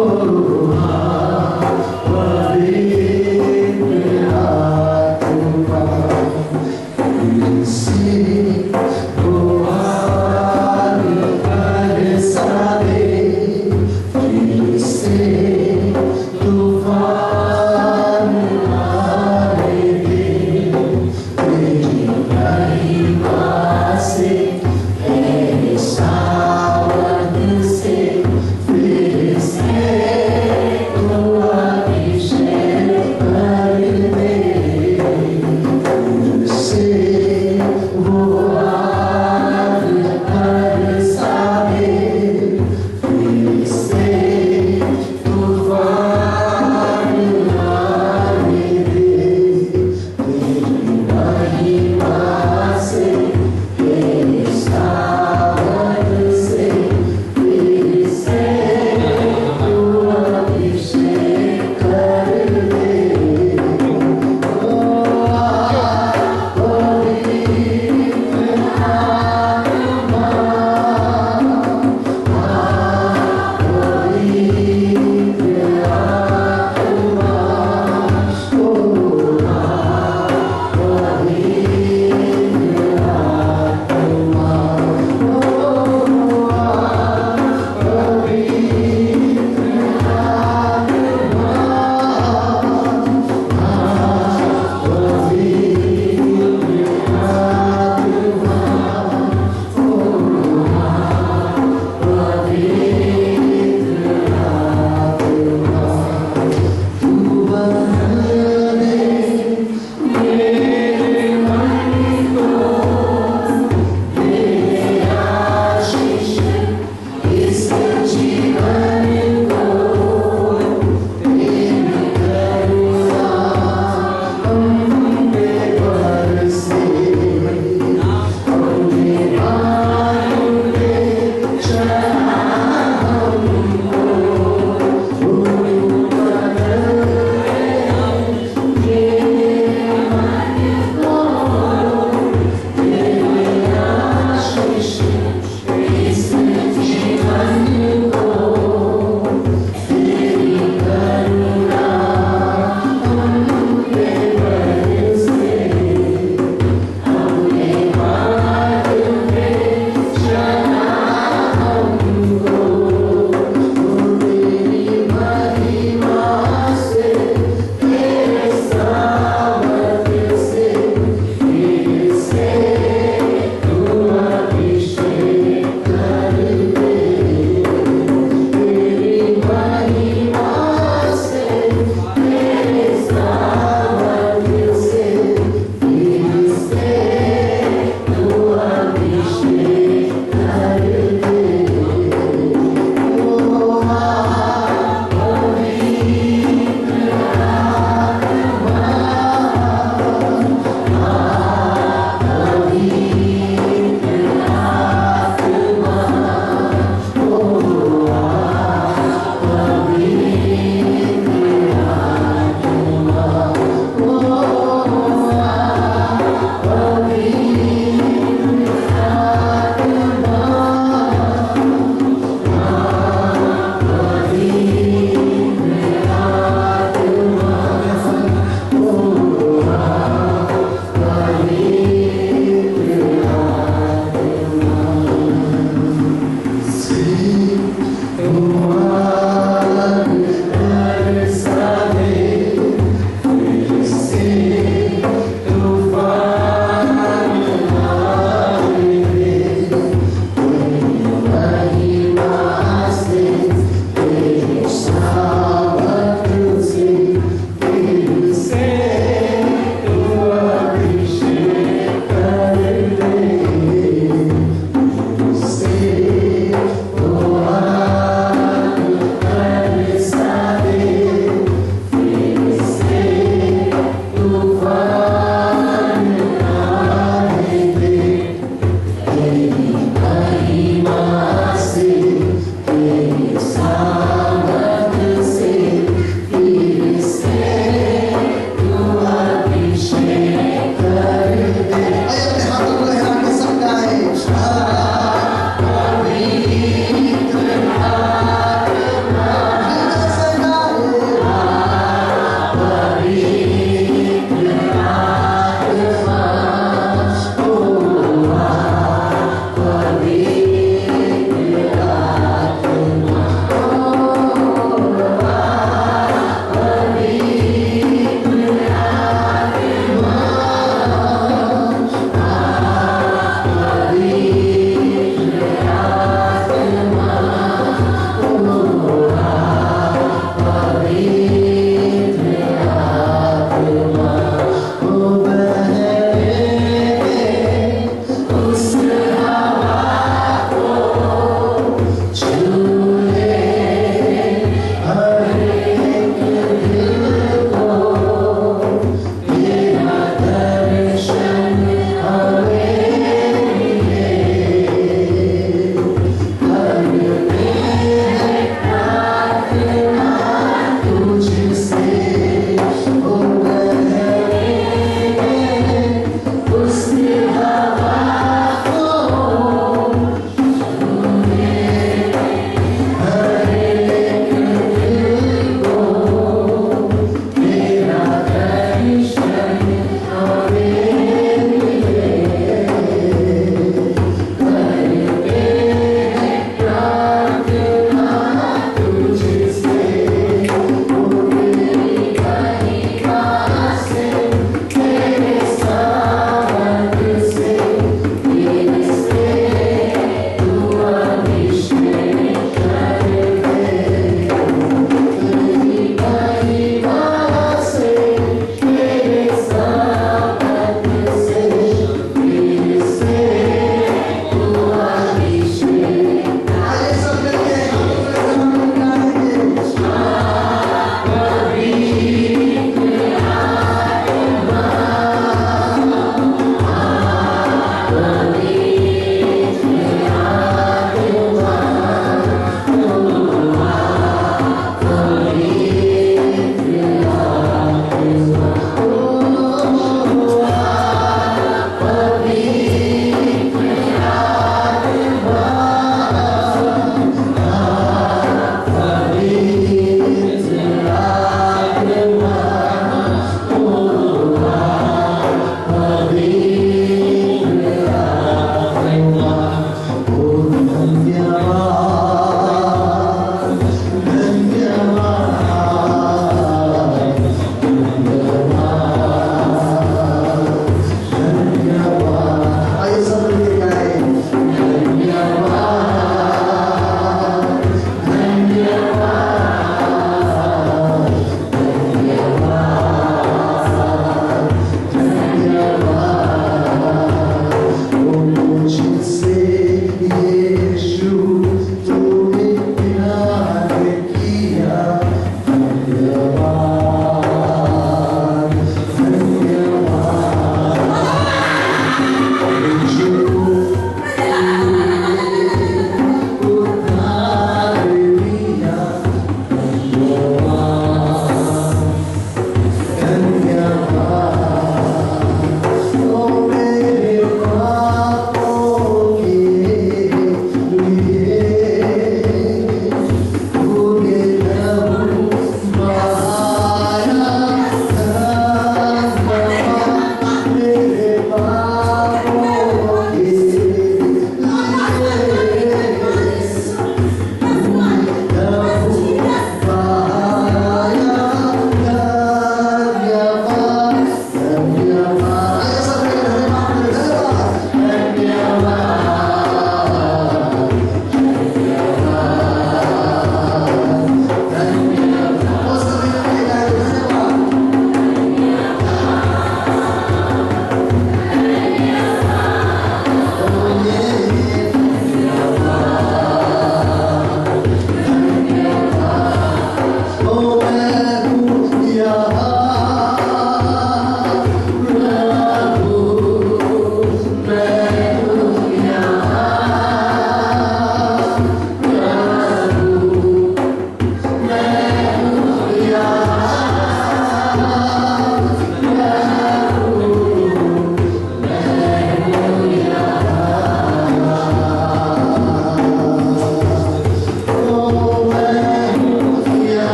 पवित्र आत्मा फिर से गुहार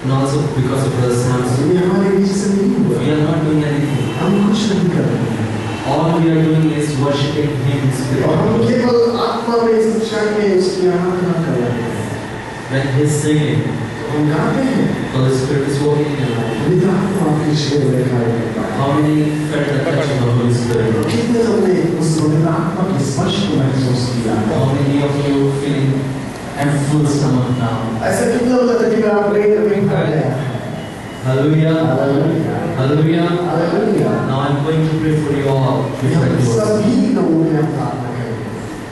And also because of Brother Samson, ये हमारे बीच से नहीं हुआ। we are not doing anything. हम कुछ नहीं कर रहे हैं। All we are doing is worshiping Him in spirit. और हम केवल आत्मा में इस क्षण में उसकी आराधना कर रहे हैं। When He's singing, हम गाते हैं। Holy Spirit is working in your life. पवित्र आत्मा आपके शरीर में कार्य करता है। How many felt the touch of the Holy Spirit? कितने लोगों ने उस पवित्र आत्मा के स्पर्श को महसूस किया? How many of you feeling a full stomach now? ऐसा कितने लोग हैं कि आप पेट में खा रहे हैं? Hallelujah. Hallelujah. Hallelujah. Hallelujah. Now I'm going to pray for you all. हम सभी लोगों ने प्रार्थना करेंगे।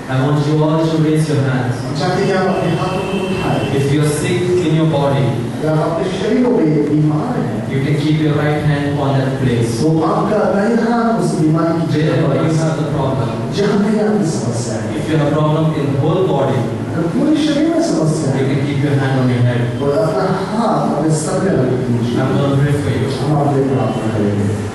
I want you all to raise your hands. हम चाहते हैं आप अपने हाथों को उठाएं। If you are sick in your body, अगर आप अपने शरीरों में बीमार हैं, you can keep your right hand on that place. तो आपका दाहिना हाथ उस बीमारी की जगह Wherever पर you have the problem. जहाँ भी आपकी समस्या है, If you have a problem in the whole body, अगर पूरे शरीर में समस्या you है, can keep your hand on your head. तो अपना हाथ अपने सर पे रख दीजिए। I'm going to pray for you. हम आपके प्रार्थना करेंगे।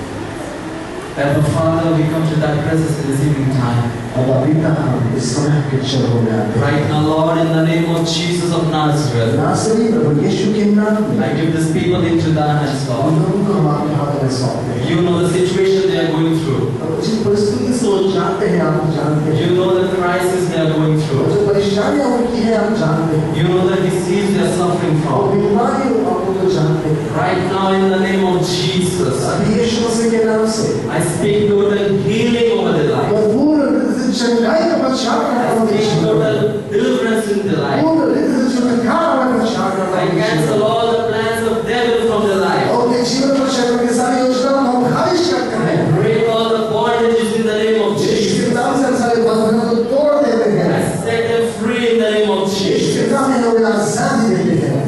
Heavenly Father, we come to that presence in this evening time. अब अभी तक हम इस समय के चरणों में आते हैं। Right now, Lord, in the name of Jesus of Nazareth, नासरी प्रभु यीशु के नाम में I give these people into thy hands, उन Lord. लोगों को हम आपके हाथ में सौंपते हैं। You know the situation they are going through. और जिन परिस्थिति से वो जानते हैं, आप जानते हैं। You know the crisis they are going और through. जो परेशानियां उनकी हैं, आप जानते हैं। You know the disease they are suffering और from. बीमारी आप उनको जानते हैं। Right now, in the name of Jesus, अभी यीशु मसीह के नाम से I speak total healing over their life. और पूर्ण चंगाई का प्रचार करता I हूँ। speak total deliverance in their life. पूर्ण चमत्कार का प्रचार करता I हूँ। cancel all the plans of devil from their life. और उनके जीवन पर शैतान की सारी योजनाओं को हम खारिज करते I हैं। break all the bondages in the name of यीशु के Jesus. नाम से हम सारे बंधनों को तोड़ देते हैं। I set them free in the name of यीशु के Jesus. नाम में हमें आजादी देते हैं।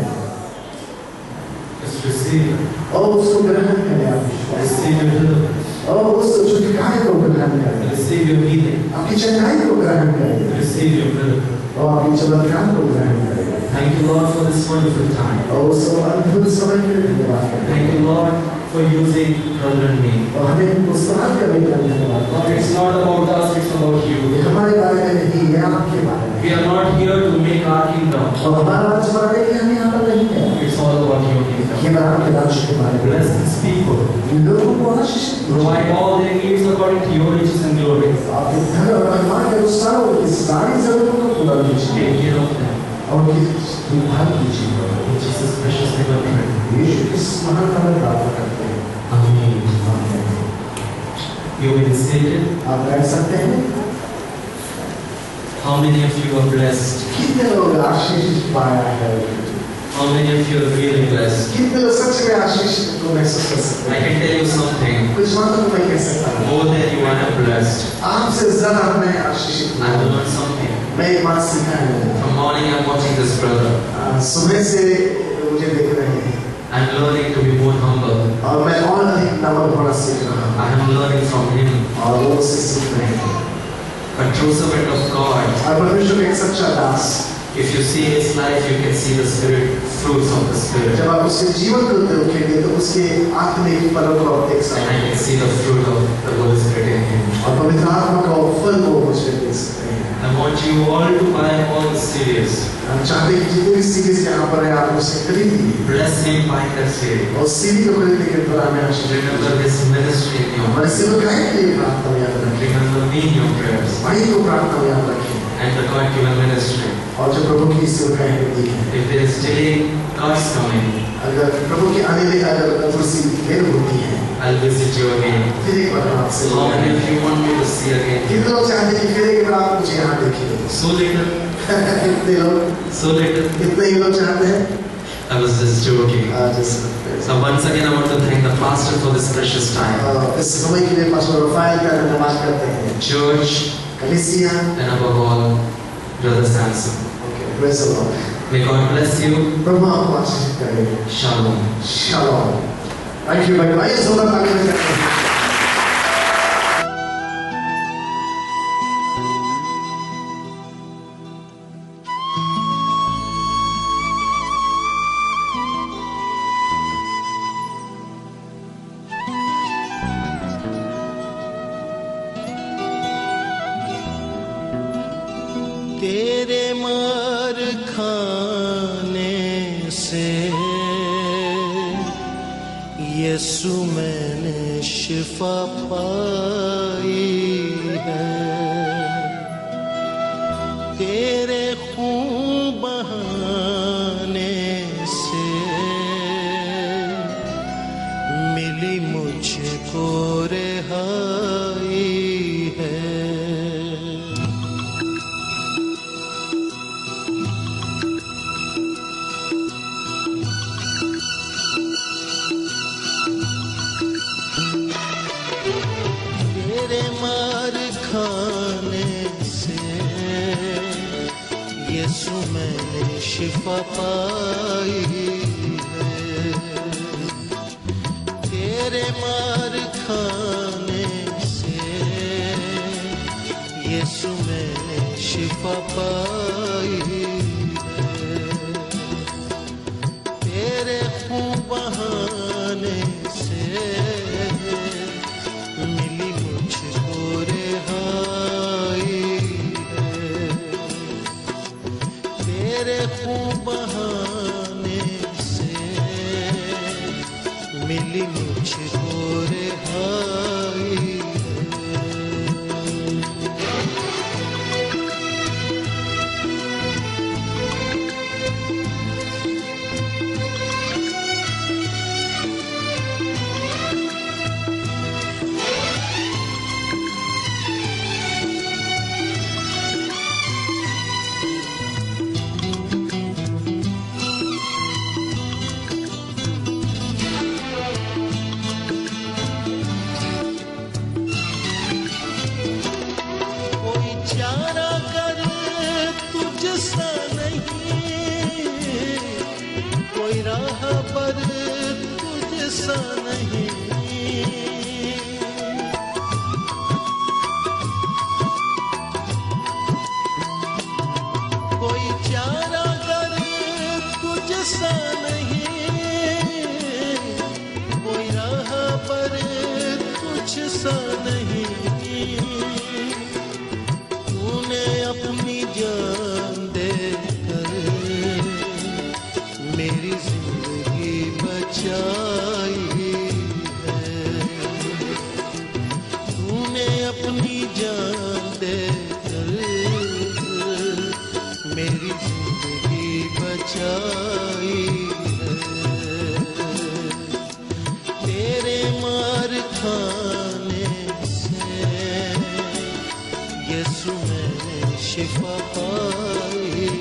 Just receive it. और उसको ग्रहण करें आप विश्वास। Receive your deliverance. और उस चुटकारे को ग्रहण करें। Receive your healing. आपकी चंगाई को ग्रहण करें। Receive your miracle. और आपकी चमत्कार को ग्रहण करें। Thank you, Lord, for this wonderful time. और उस अद्भुत समय के लिए धन्यवाद करते हैं। Thank you, Lord, for using brother and me. और हमें मुस्कुराहट करने का धन्यवाद Lord, करते हैं। it's not about us, it's about ये you. हमारे बारे में नहीं, ये आपके बारे में। We are not here to make our kingdom. और हमारा राजवाड़े के हम यहाँ पर नहीं है। It's all about your kingdom. ये आपके राज्य के बारे में। Bless these people. इन लोगों को आशीषित कीजिए। Provide all their needs according to your riches and glory. आपके धन और महिमा के अनुसार उनकी सारी जरूरतों को पूरा कीजिए। Take care of them. और उनकी देखभाल कीजिए। In Jesus' precious name I pray. यीशु के महान नाम में प्रार्थना करते हैं। Amen. आमीन। You will be seated. आप बैठ सकते हैं। How many of you are blessed? कितने लोग आशीष पाया है? How many of you are really blessed? कितने लोग सच में आशीष को महसूस कर सकते I हैं? can tell you something. कुछ बातों को मैं कह सकता हूँ। More than you are blessed. आपसे ज्यादा मैं आशीषित I हूँ। learned something. मैं एक बात सीखा है। From morning I'm watching this brother. सुबह से मुझे देख रहे हैं I'm learning to be more humble. और मैं और अधिक नम्र होना सीख रहा हूँ I am learning from him. और वो उससे सीख रहे हैं। A true servant of God. और परमेश्वर का एक सच्चा दास, If you see his life, you can see the spirit, fruits of the spirit. जब आप उसके जीवन को देखोगे तो उसके आत्मिक फलों को आप देख And सकते I हैं can see the fruit of the Holy Spirit in him. और पवित्र आत्मा का फल को मुझे देख सकते हैं। I want you all to buy all the CDs. हम चाहते हैं कि जितने भी सीरीज यहाँ पर है आप उसे खरीदिए Bless him, buy that CD. और सीडी को खरीदने के द्वारा हमें आशीष Remember this ministry in your हमारे heart. सेवकाई के लिए प्रार्थना में याद रखें, Remember me in your prayers. भाई को प्रार्थना में याद रखें And the God-given ministry. और जो प्रभु की सेवकाई होती है, If there is delay, God's coming. अगर प्रभु के आने में अगर थोड़ी सी देर होती है I'll visit you again. फिर एक बार आपसे How many of you want me to see again? कितने लोग चाहते हैं कि फिर एक बार आप मुझे यहाँ देखिए? So little, कितने लोग, so little. कितने ही लोग चाहते हैं? I was just joking. जैसे So once again, I want to thank the pastor for this precious time. इस समय के लिए पास्टर रफाएल का धन्यवाद करते हैं। Church, कलीसिया, and above all, Brother Samson. Praise the Lord. May God bless you. प्रभु आपको आशीष करे। Shalom. शालोम। थैंक यू भाई, आइए जोरदार तालियां बजाते हैं। तेरे मार खाने से यीशु मैंने शिफा पाई है, तेरे खून बहाने से मिली मुझको रिहाई है। तेरे मार खाने से यीशु मैंने शिफा पाई है, तेरे मार खाने से यीशु मैंने शिफा पाई है, तेरे खून बहाने से मिली मुझको रिहाई है, तेरे खून बहाने से मिली मुझको रिहाई है। तुझसा नहीं, कोई राह पर तुझसा नहीं, कोई चारा कर तुझसा नहीं, कोई राह पर तुझसा नहीं, तूने अपनी जान देकर मेरी जिंदगी बचाई है, तूने अपनी जान देकर मेरी जिंदगी बचाई है, तेरे मार खाने से यीशु मैंने शिफा पाई है।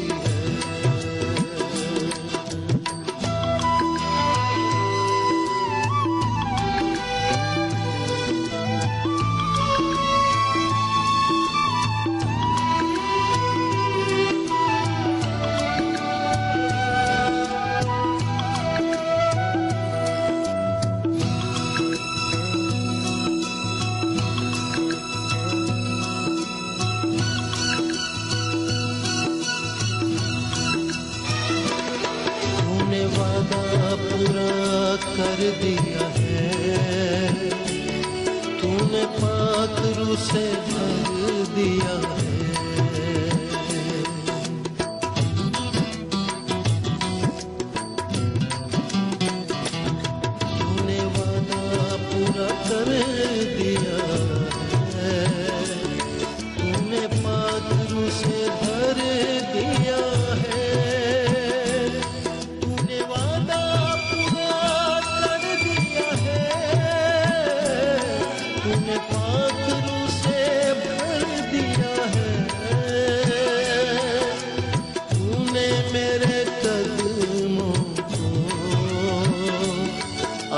पूरा कर दिया है, तूने पाक रूह से भर दिया है, तूने वादा पूरा कर दिया है, तूने पाक रूह से भर दिया है, तूने पाक रूह से भर दिया है, तूने मेरे कदमों को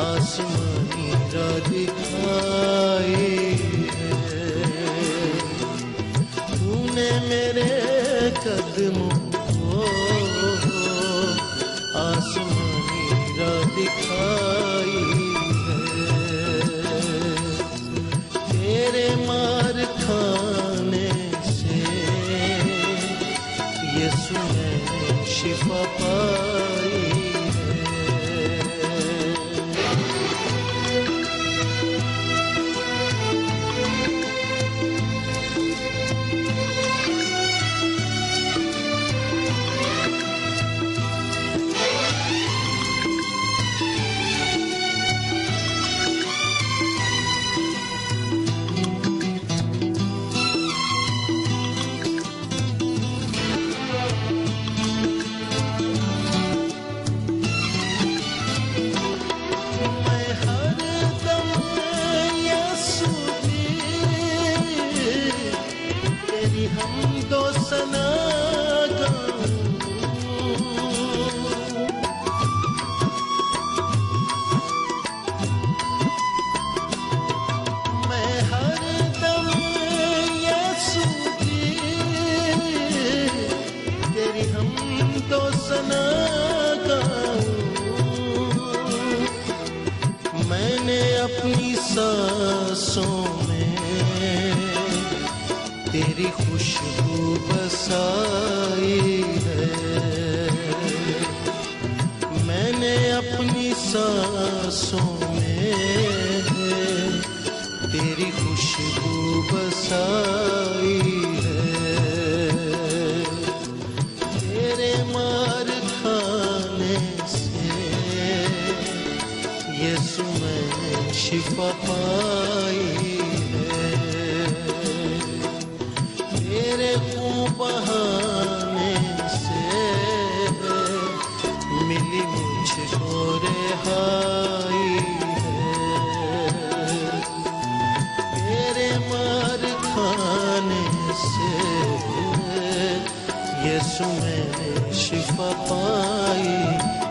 आसमानी राह दिखाई है, तूने मेरे कदमों को आसमानी राह दिखाई है, तेरे मार खाने से यीशु मैंने शिफा पाई है। मैंने अपनी सांसों में तेरी खुशबू बसाई है। मैंने अपनी सांसों में तेरी खुशबू बसाई है। तेरे मार खाने से यीशु मैंने शिफा पाई है। तेरे खून बहाने से मिली मुझको रिहाई है। तेरे मार खाने से यीशु मैंने शिफा पाई।